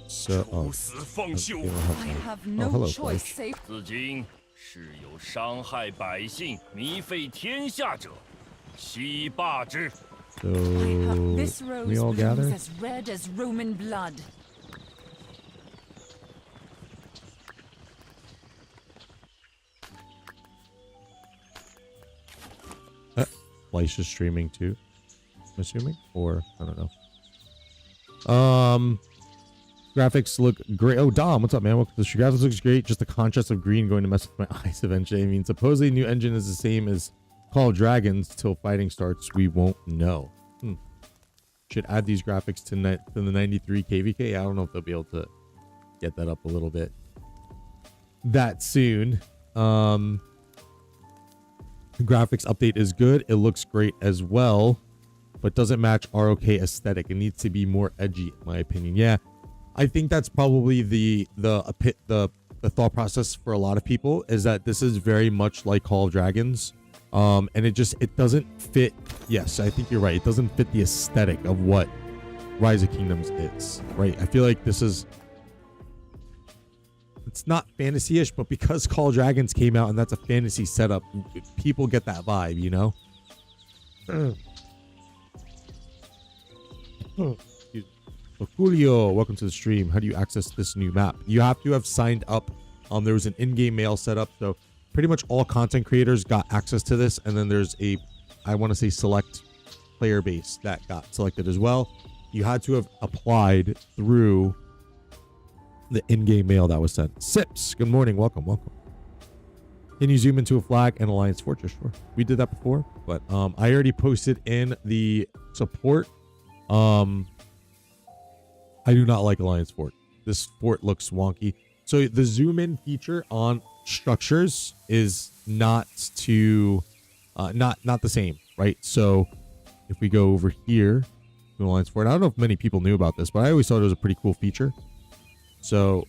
So, I have no hello, choice Flash. save. 此经是有伤害百姓、糜费天下者，悉罢之。 So, This we rose all blooms gather? as red as Roman blood. Fleisch is streaming too, I'm assuming, or I don't know. Graphics look great. Oh, Dom, what's up, man? Welcome to the stream. Graphics looks great. Just the contrast of green going to mess with my eyes eventually. I mean, supposedly new engine is the same as Call of Dragons. Till fighting starts, we won't know. should add these graphics to the 93 kvk. I don't know if they'll be able to get that up a little bit that soon. The graphics update is good. It looks great as well, but doesn't match ROK aesthetic. It needs to be more edgy, in my opinion. Yeah, I think that's probably the thought process for a lot of people, is that this is very much like Call of Dragons, and it doesn't fit. Yes, I think you're right. It doesn't fit the aesthetic of what Rise of Kingdoms is, right? I feel like it's not fantasy-ish, but because Call of Dragons came out and that's a fantasy setup, people get that vibe, you know? Julio, welcome to the stream. How do you access this new map? You have to have signed up. There was an in-game mail setup, so pretty much all content creators got access to this, and then there's I want to say select player base that got selected as well. You had to have applied through the in-game mail that was sent. Sips, good morning. Welcome. Can you zoom into a flag and Alliance Fortress? Sure. We did that before, but I already posted in the support. I do not like Alliance Fort. This fort looks wonky. So the zoom in feature on structures is not the same, right? So if we go over here to Alliance Fort, I don't know if many people knew about this, but I always thought it was a pretty cool feature. So,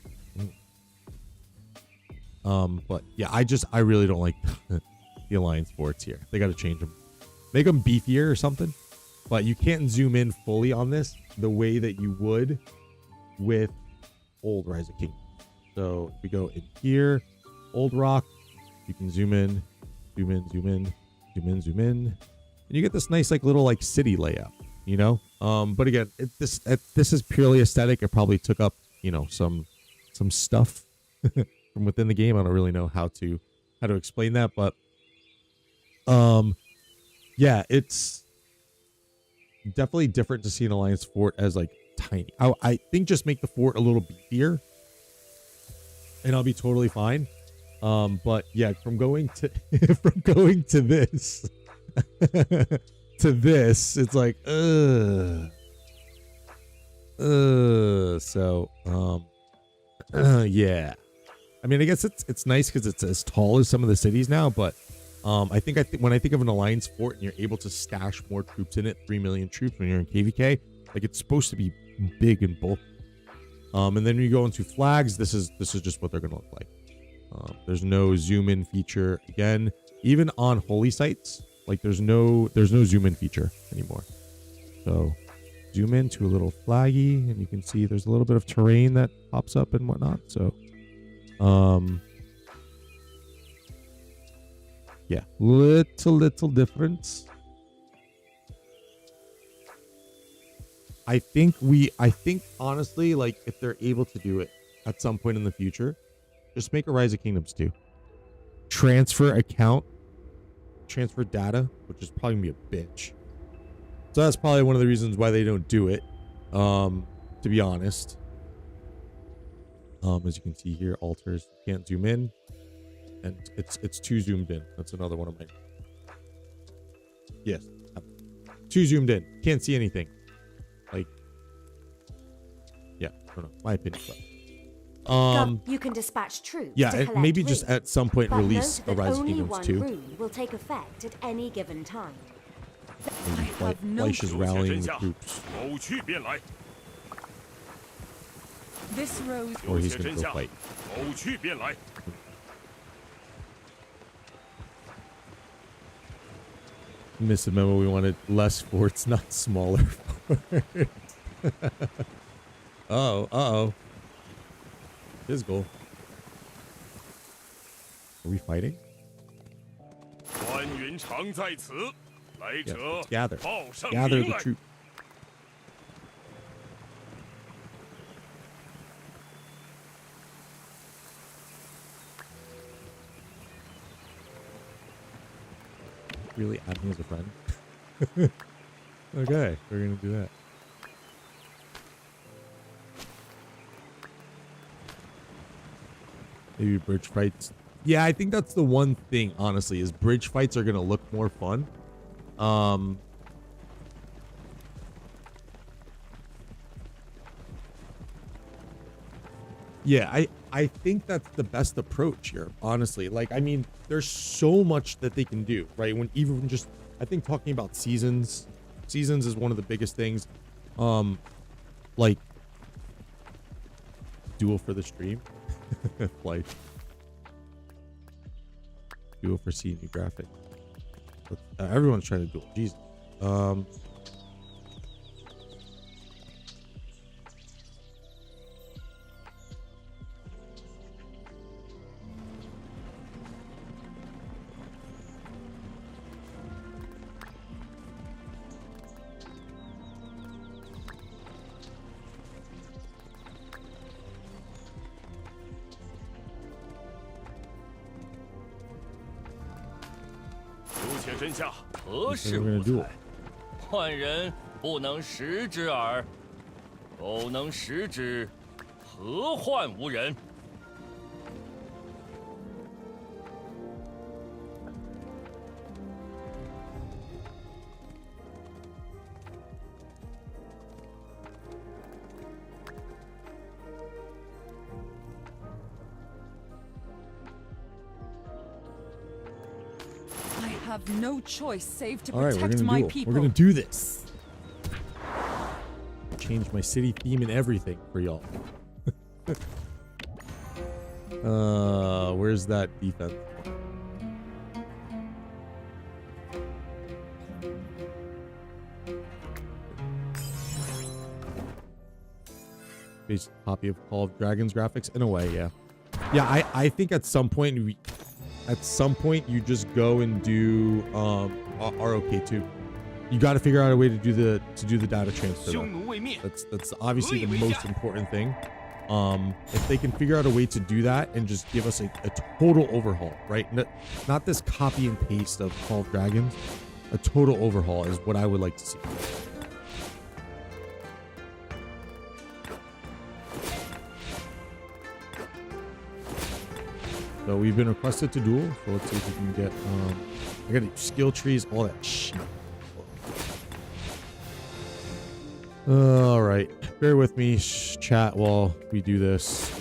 but yeah, I really don't like the Alliance forts here. They got to change them, make them beefier or something. But you can't zoom in fully on this the way that you would with old Rise of Kingdoms. So if we go in here, Old Rock, you can zoom in, and you get this nice little city layout, you know. But again, this is purely aesthetic. It probably took up, you know, some stuff from within the game. I don't really know how to explain that, but yeah, it's definitely different to see an Alliance fort as tiny. I think just make the fort a little beefier and I'll be totally fine. But yeah, from going to this to this, it's like so yeah, I mean, I guess it's nice because it's as tall as some of the cities now, but I think when I think of an Alliance fort and you're able to stash more troops in it, 3 million troops when you're in KVK, it's supposed to be big and bulky. And then when you go into flags, this is just what they're gonna look like. There's no zoom in feature again, even on holy sites. There's no zoom in feature anymore. So zoom into a little flaggy, and you can see there's a little bit of terrain that pops up and whatnot. So, yeah, little difference. I think honestly, if they're able to do it at some point in the future, just make a Rise of Kingdoms 2. Transfer data, which is probably gonna be a bitch. So that's probably one of the reasons why they don't do it. To be honest. As you can see here, altars can't zoom in, and it's too zoomed in. That's another one of my. Yes, too zoomed in. Can't see anything. Yeah, I don't know. My opinion. But, you can dispatch troops. Yeah, to and collect maybe just roots, at some point but release note a that Rise of only Kingdoms one 2. rune will take effect at any given time. Maybe Fleisch is rallying the troops, 某去便来， This rose. or 有 he's 且 gonna 真 go 相， fight. 某去便来。 Missed the memo. We wanted less forts, not smaller forts. Uh-oh. His goal. Are we fighting? 关云长在此，来 Yeah, 者 let's gather. 报上 Gather 名 the 来。 troops. Really add me as a friend? Okay, we're gonna do that. Maybe bridge fights. Yeah, I think that's the one thing, honestly, is bridge fights are gonna look more fun. Yeah, I think that's the best approach here, honestly. Like, I mean, there's so much that they can do, right? When even just, I think talking about seasons is one of the biggest things. Like duel for the stream, like duel for C new graphic. Everyone's trying to duel. Jesus.何事无才？换人不能食之耳，苟能食之，何患无人I have no choice save to All right, we're protect gonna my duel. people. We're gonna do this. Change my city theme and everything for y'all. Where's that defense? Base copy of Call of Dragons graphics in a way, yeah. Yeah, I think at some point you just go and do ROK2. You got to figure out a way to do the data transfer though. That's obviously the most important thing. If they can figure out a way to do that and just give us a total overhaul, right? Not this copy and paste of Call of Dragons. A total overhaul is what I would like to see. So we've been requested to duel. So let's see if we can get I gotta do skill trees, all that shit. All right, bear with me, chat, while we do this.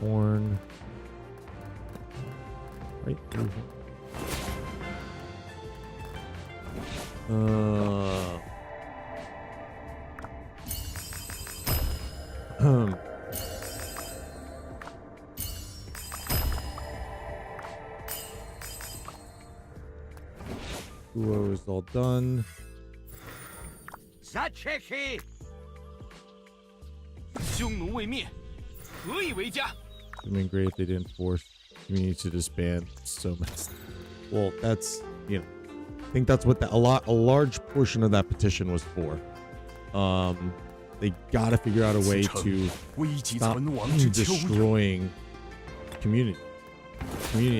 Horn. Right. Duo is all done. Zachechi! 匈奴未灭，何以为家? It'd been great if they didn't force community to disband so much. Well, that's, you know, I think that's what a large portion of that petition was for. They gotta figure out a way to stop destroying community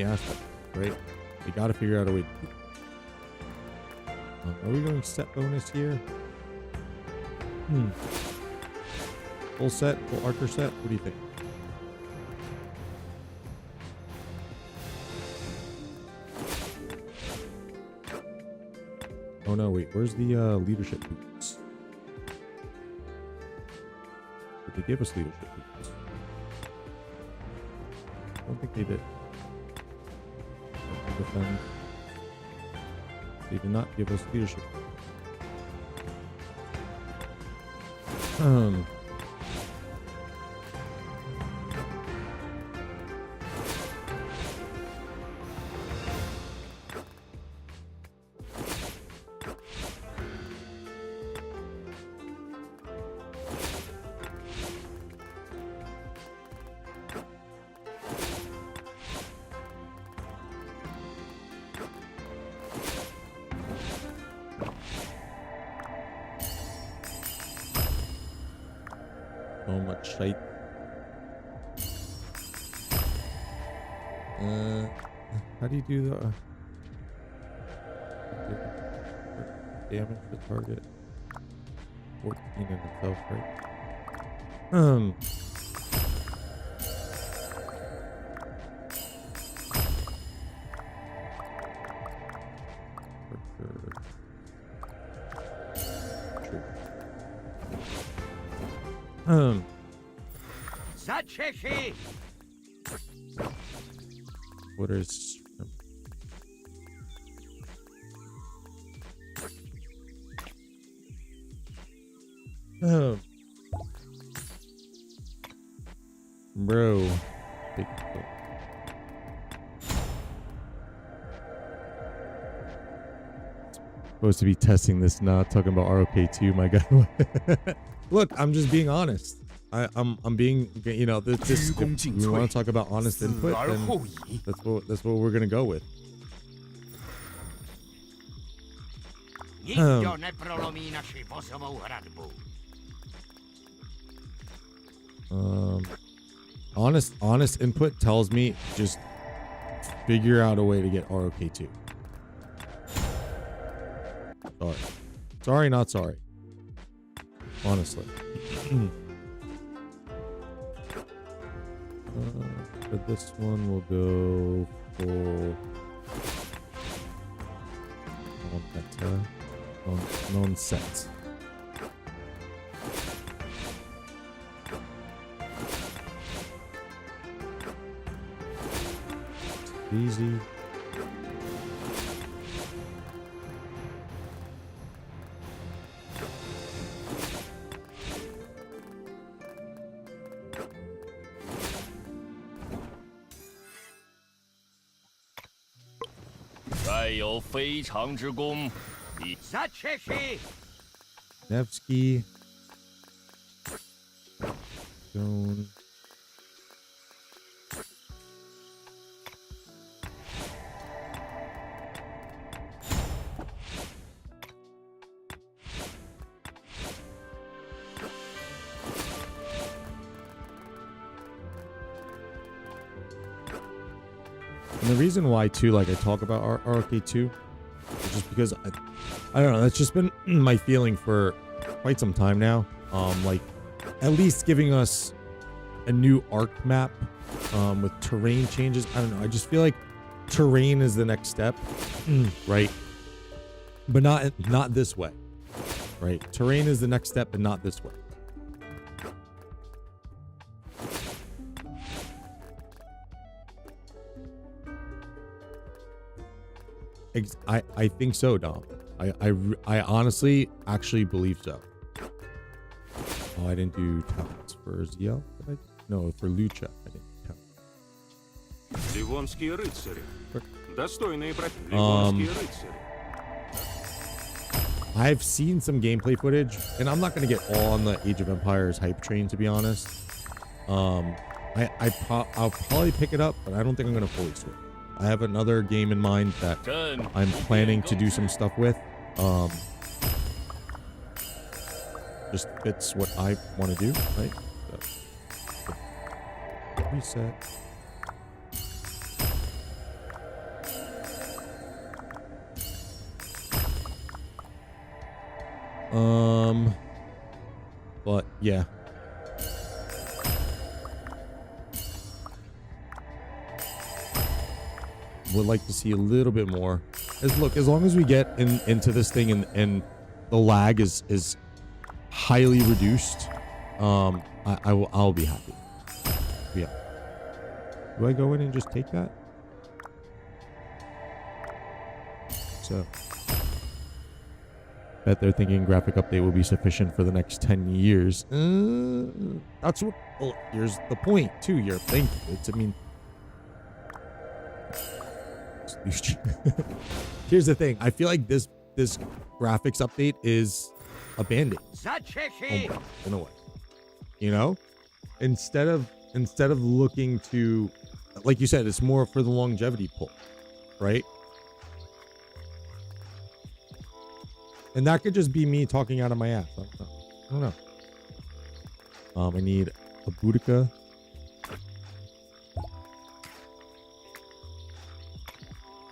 aspect, right? They gotta figure out a way to do it. Are we going set bonus here? Full set, full archer set? What do you think? Oh no, wait, where's the leadership boots? Did they give us leadership boots? I don't think they did. Defend. They did not give us leadership. So much shite. How do you do the damage to target? 14 in itself, right? For sure. What is? Bro. Big deal. Supposed to be testing this, not talking about ROK2, my guy. Look, I'm just being honest. I'm being, you know, this if we want to talk about honest input, then that's what we're gonna go with. Honest input tells me just figure out a way to get ROK2. Sorry, not sorry. Honestly. For this one, we'll go for non-set. Easy. Nevsky. Stone. And the reason why too, like I talk about ROK2, is just because I don't know, that's just been my feeling for quite some time now. Like at least giving us a new arc map with terrain changes. I don't know. I just feel like terrain is the next step, right? But not this way, right? Terrain is the next step, but not this way. I think so, Dom. I honestly actually believe so. Oh, I didn't do talents for ZL. Did I? No, for Lucha I didn't count. Ливонские рыцари. Достойные Ливонские рыцари. I've seen some gameplay footage, and I'm not gonna get all on the Age of Empires hype train, to be honest. I'll probably pick it up, but I don't think I'm gonna fully switch. I have another game in mind that I'm planning to do some stuff with. Just fits what I want to do, right? So, reset. But yeah. Would like to see a little bit more. As long as we get into this thing and the lag is highly reduced, I'll be happy. Yeah. Do I go in and just take that? So bet they're thinking graphic update will be sufficient for the next 10 years. That's what. Well, here's the point too. You're thinking. I mean. Here's the thing. I feel like this graphics update is a band-aid. In a way. You know? Instead of looking to, like you said, it's more for the longevity pull, right? And that could just be me talking out of my ass. I don't know. I need a Boudica.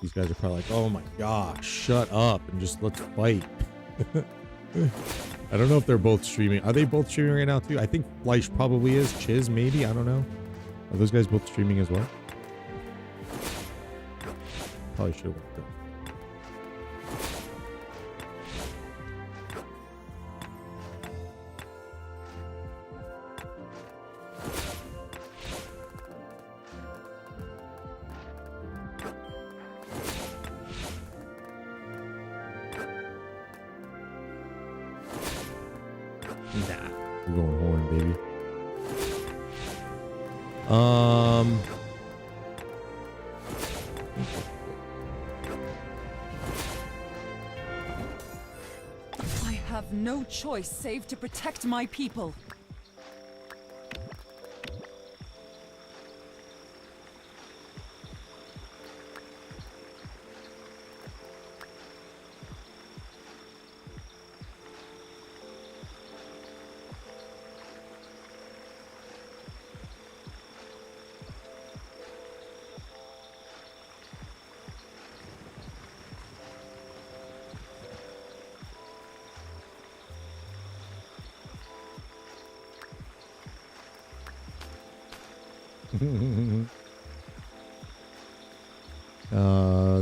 These guys are probably like, oh my gosh, shut up and just let's fight. I don't know if they're both streaming. Are they both streaming right now too? I think Fleisch probably is. Chiz maybe. I don't know. Are those guys both streaming as well? Probably should have went there. Nah, we're going horn, baby. I have no choice save to protect my people.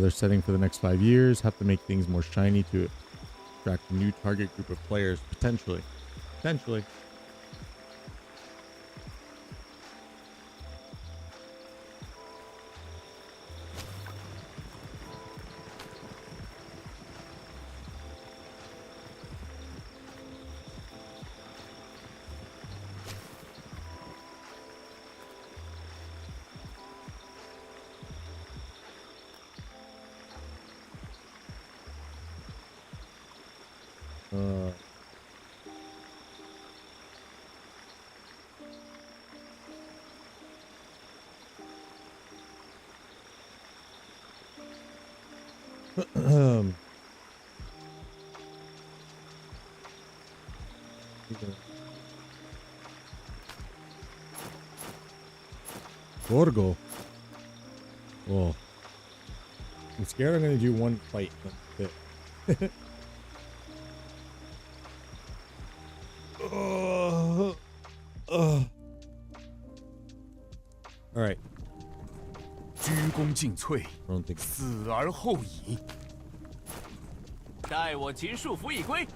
They're setting for the next 5 years. Have to make things more shiny to attract a new target group of players. Potentially. Potentially. Gorgo. Oh. I'm scared I'm going to do one fight. That's it. All right. 鞠躬尽瘁， I don't think 死而后已。待我秦束缚已归，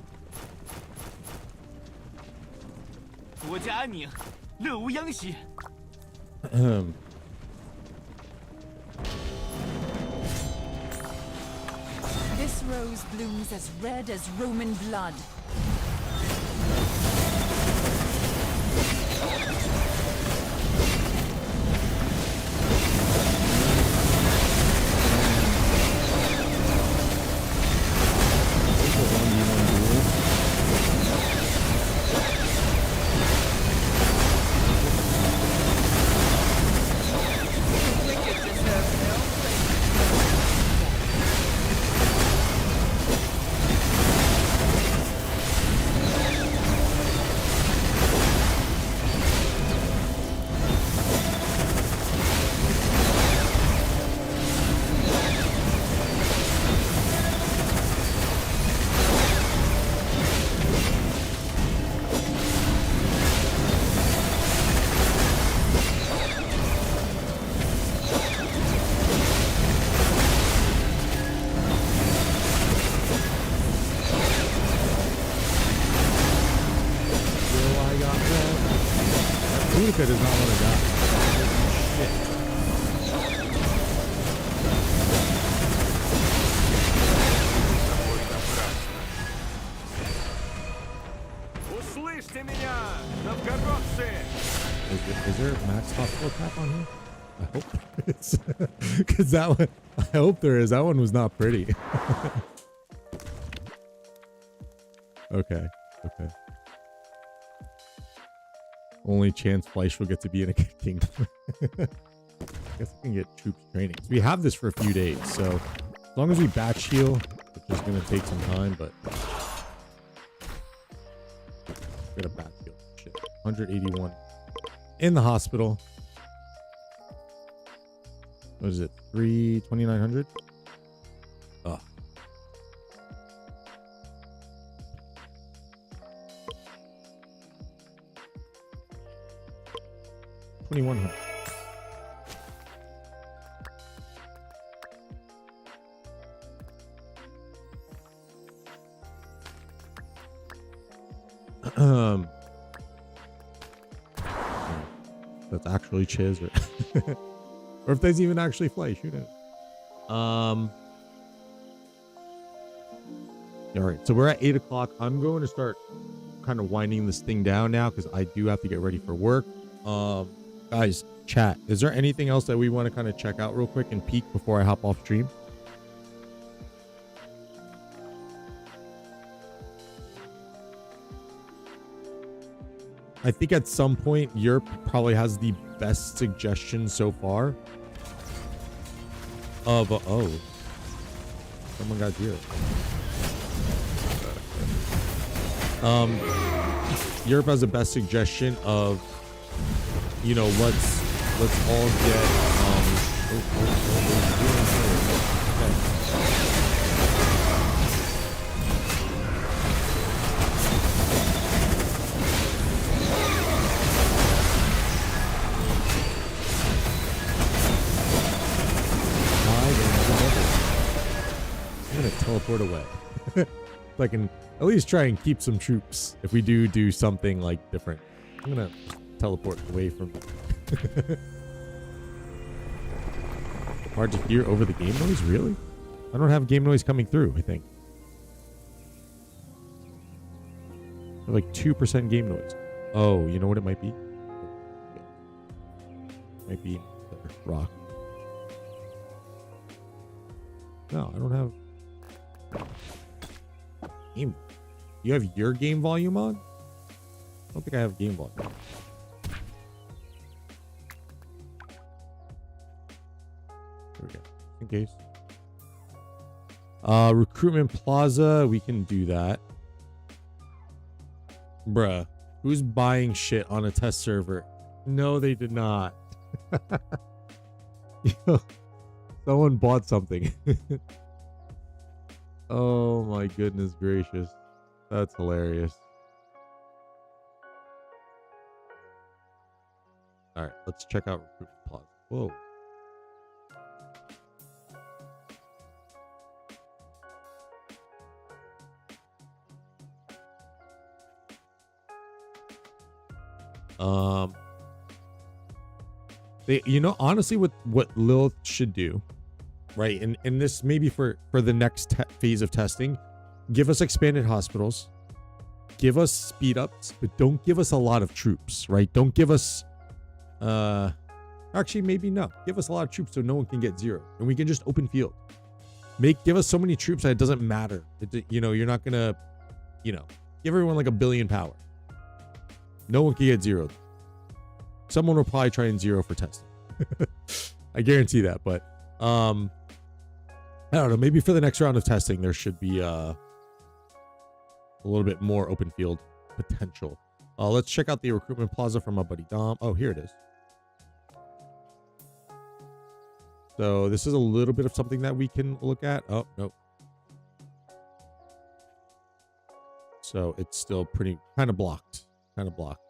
国家安宁，乐无央息。 This rose blooms as red as Roman blood. Utica does not want to die. Услышьте меня, новгородцы! Is there max hospital cap on here? I hope there is. Because that one, I hope there is. That one was not pretty. Okay. Okay. Only chance Fleisch will get to be in a kingdom. I guess I can get troops training. So we have this for a few days, so as long as we batch heal, which is going to take some time, but get a batch heal. Shit. 181 in the hospital. What is it? 2,900? Oh. $2,100. That's actually Chiz, or, or if there's even actually Fleisch, who knows? All right, so we're at 8 o'clock. I'm going to start kind of winding this thing down now because I do have to get ready for work. Guys, chat, is there anything else that we want to kind of check out real quick and peek before I hop off stream? I think at some point Europe probably has the best suggestion so far of oh, someone got zero. Europe has the best suggestion of, you know, let's all get I'm gonna teleport away. So I can at least try and keep some troops if we do something like different. I'm gonna teleport away from them. Hard to hear over the game noise, really? I don't have game noise coming through, I think. I have like 2% game noise. Oh, you know what it might be? Might be Rock. No, I don't have game. You have your game volume on? I don't think I have game volume. There we go. In case. Recruitment Plaza, we can do that. Bruh, who's buying shit on a test server? No, they did not. Yo, someone bought something. Oh my goodness gracious. That's hilarious. Alright, let's check out Recruitment Plaza. Whoa. You know, honestly, what Lilith should do, right? And this maybe for the next phase of testing, give us expanded hospitals, give us speed ups, but don't give us a lot of troops, right? Don't give us, actually maybe no, give us a lot of troops so no one can get zero, and we can just open field. Give us so many troops that it doesn't matter. You know, you're not gonna, you know, give everyone like 1 billion power. No one can get zeroed. Someone will probably try and zero for testing. I guarantee that. But I don't know. Maybe for the next round of testing, there should be a little bit more open field potential. Let's check out the Recruitment Plaza from my buddy Dom. Oh, here it is. So this is a little bit of something that we can look at. Oh, no. So it's still pretty kind of blocked. Kind of blocked.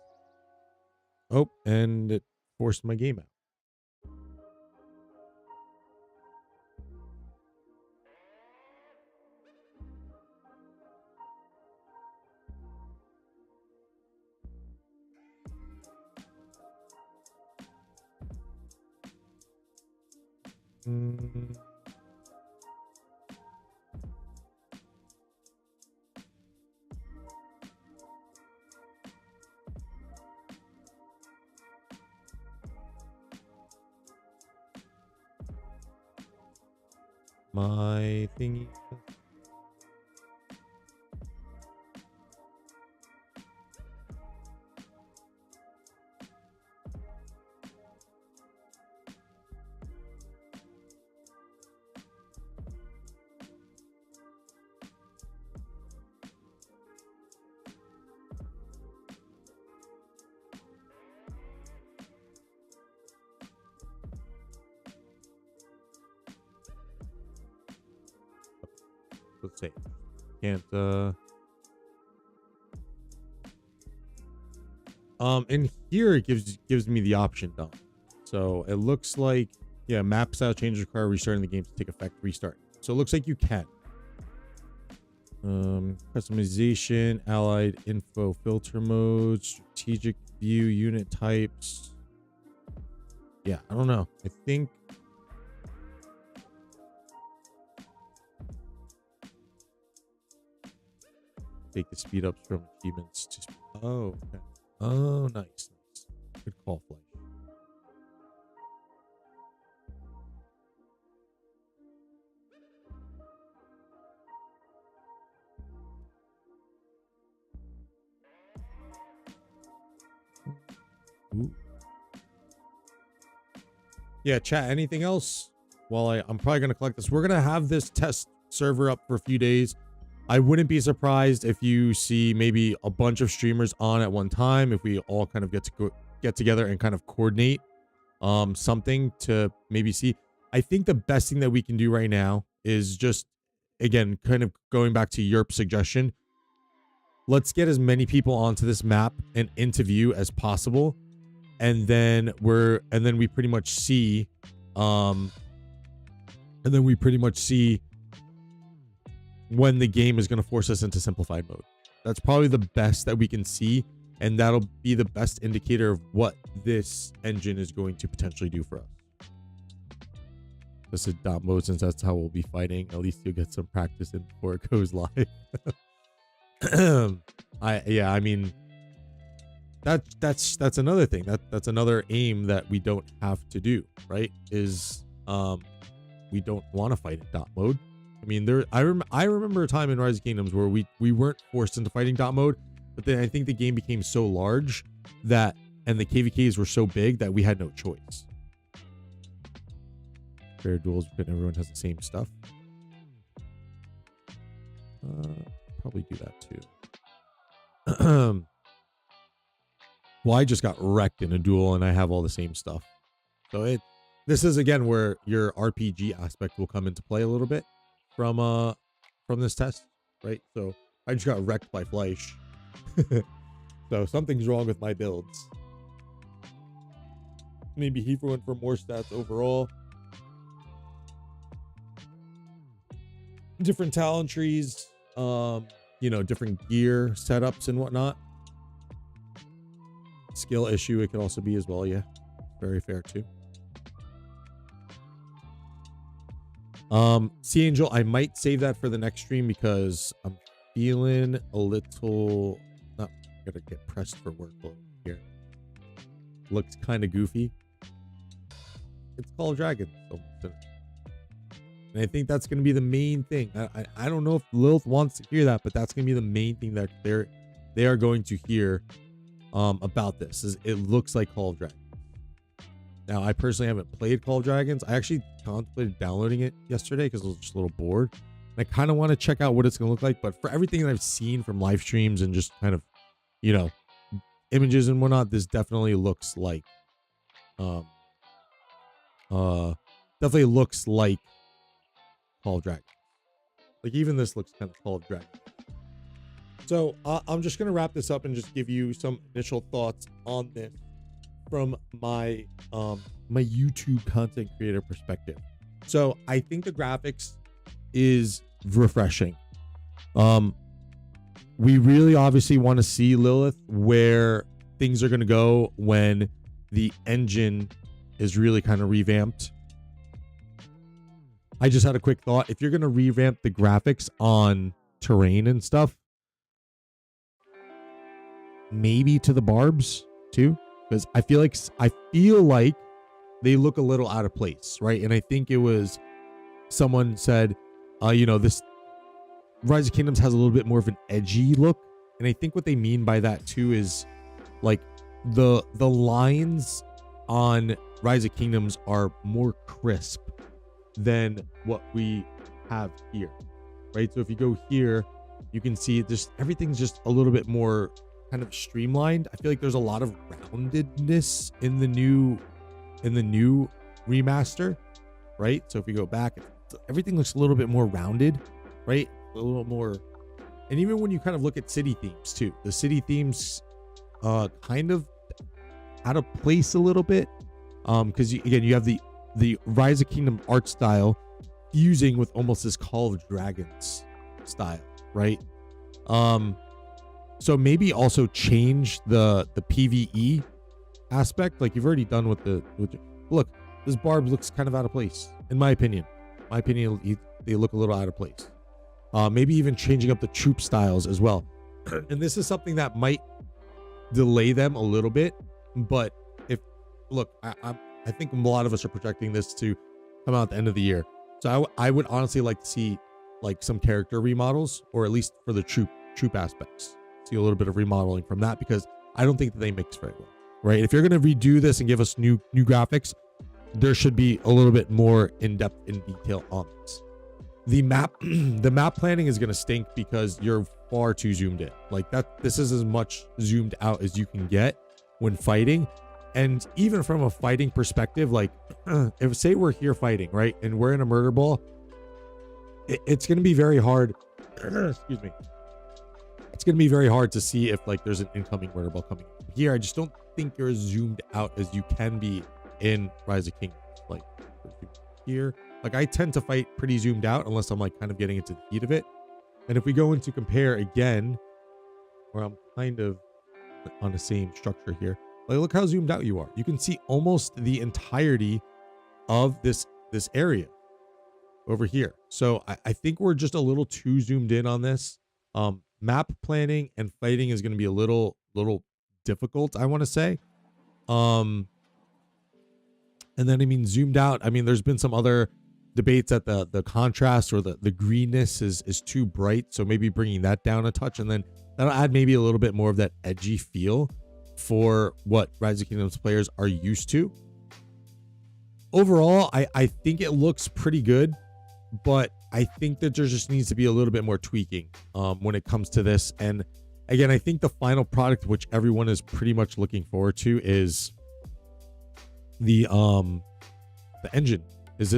Oh, and it forced my game out. My thingy. Let's see. Can't in here it gives me the option done. So it looks like, yeah, map style changes require restarting the game to take effect. Restart. So it looks like you can. Customization, allied info, filter modes, strategic view, unit types. Yeah, I don't know. I think Take the speed ups from achievements to. Oh, okay. Oh, nice. Good call, Flash. Ooh. Yeah, chat. Anything else? Well, I'm probably gonna collect this. We're gonna have this test server up for a few days. I wouldn't be surprised if you see maybe a bunch of streamers on at one time. If we all kind of get together and kind of coordinate something to maybe see. I think the best thing that we can do right now is just, again, kind of going back to your suggestion. Let's get as many people onto this map and into view as possible, and then we pretty much see when the game is going to force us into simplified mode. That's probably the best that we can see, and that'll be the best indicator of what this engine is going to potentially do for us. This is dot mode, since that's how we'll be fighting. At least you'll get some practice in before it goes live. I mean, that's another thing. That's another aim that we don't have to do, right? Is we don't want to fight in dot mode. I mean, I remember a time in Rise of Kingdoms where we weren't forced into fighting dot mode, but then I think the game became so large that, and the KVKs were so big that we had no choice. Fair duels, but everyone has the same stuff. Probably do that too. Well, I just got wrecked in a duel and I have all the same stuff. So this is again where your RPG aspect will come into play a little bit from this test, right? So I just got wrecked by Fleisch. So something's wrong with my builds. Maybe he went for more stats overall. Different talent trees, different gear setups and whatnot. Skill issue it could also be as well. Yeah, very fair too. Sea Angel, I might save that for the next stream because I'm feeling a little not gonna get pressed for workload here. Looks kind of goofy. It's Call of Dragons, and I think that's gonna be the main thing. I don't know if Lilith wants to hear that, but that's gonna be the main thing that they are going to hear about this. Is it looks like Call of Dragons. Now, I personally haven't played Call of Dragons. I actually contemplated downloading it yesterday because I was just a little bored. And I kind of want to check out what it's going to look like. But for everything that I've seen from live streams and just kind of, images and whatnot, this definitely looks like, Call of Dragons. Like, even this looks kind of Call of Dragons. So I'm just going to wrap this up and just give you some initial thoughts on this from my my YouTube content creator perspective. So I think the graphics is refreshing. We really obviously want to see, Lilith, where things are going to go when the engine is really kind of revamped. I just had a quick thought. If you're going to revamp the graphics on terrain and stuff, maybe to the barbs too, because I feel like they look a little out of place, right? And I think it was someone said, this Rise of Kingdoms has a little bit more of an edgy look, and I think what they mean by that too is like the lines on Rise of Kingdoms are more crisp than what we have here, right? So if you go here, you can see just everything's just a little bit more kind of streamlined. I feel like there's a lot of roundedness in the new remaster, right? So if we go back, everything looks a little bit more rounded, right? A little more. And even when you kind of look at city themes too, the city themes kind of out of place a little bit, because you have the Rise of Kingdom art style fusing with almost this Call of Dragons style, right? So maybe also change the PvE aspect, like you've already done with look, this barb looks kind of out of place in my opinion. They look a little out of place. Maybe even changing up the troop styles as well. And this is something that might delay them a little bit. But if look, I think a lot of us are projecting this to come out at the end of the year. So I would honestly like to see like some character remodels, or at least for the troop aspects, see a little bit of remodeling from that, because I don't think that they mix very well, right? If you're going to redo this and give us new graphics, there should be a little bit more in depth in detail on this. The map planning is going to stink because you're far too zoomed in. Like that, this is as much zoomed out as you can get when fighting. And even from a fighting perspective, like if say we're here fighting, right, and we're in a murder ball, it's going to be very hard. Excuse me. It's going to be very hard to see if like there's an incoming murder ball coming here. I just don't think you're as zoomed out as you can be in Rise of Kingdoms. Like here, like I tend to fight pretty zoomed out unless I'm like kind of getting into the heat of it. And if we go into compare again, where I'm kind of on the same structure here, like look how zoomed out you are. You can see almost the entirety of this area over here. So I think we're just a little too zoomed in on this. Map planning and fighting is going to be a little difficult, I want to say. And then I mean zoomed out, I mean there's been some other debates that the contrast or the greenness is too bright, so maybe bringing that down a touch, and then that'll add maybe a little bit more of that edgy feel for what Rise of Kingdoms players are used to. Overall, I think it looks pretty good, but I think that there just needs to be a little bit more tweaking when it comes to this. And again, I think the final product, which everyone is pretty much looking forward to, is the engine. Is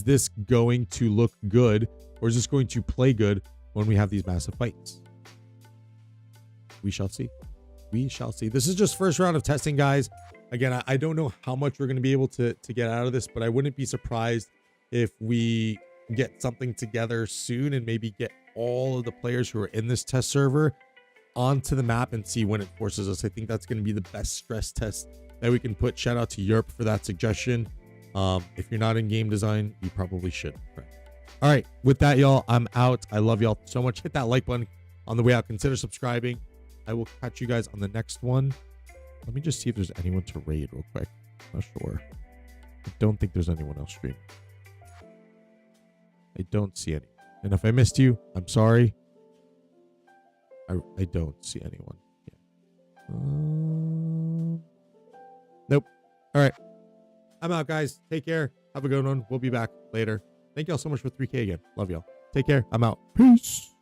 this going to look good, or is this going to play good when we have these massive fights? We shall see. We shall see. This is just first round of testing, guys. Again, I don't know how much we're going to be able to get out of this, but I wouldn't be surprised if we get something together soon and maybe get all of the players who are in this test server onto the map and see when it forces us. I think that's going to be the best stress test that we can put. Shout out to Yerp for that suggestion. If you're not in game design, you probably should. Right. All right, with that, y'all, I'm out. I love y'all so much. Hit that like button on the way out. Consider subscribing. I will catch you guys on the next one. Let me just see if there's anyone to raid real quick. Not sure. I don't think there's anyone else streaming. I don't see any. And if I missed you, I'm sorry. I don't see anyone. Yeah. Nope. All right. I'm out, guys. Take care. Have a good one. We'll be back later. Thank y'all so much for 3K again. Love y'all. Take care. I'm out. Peace.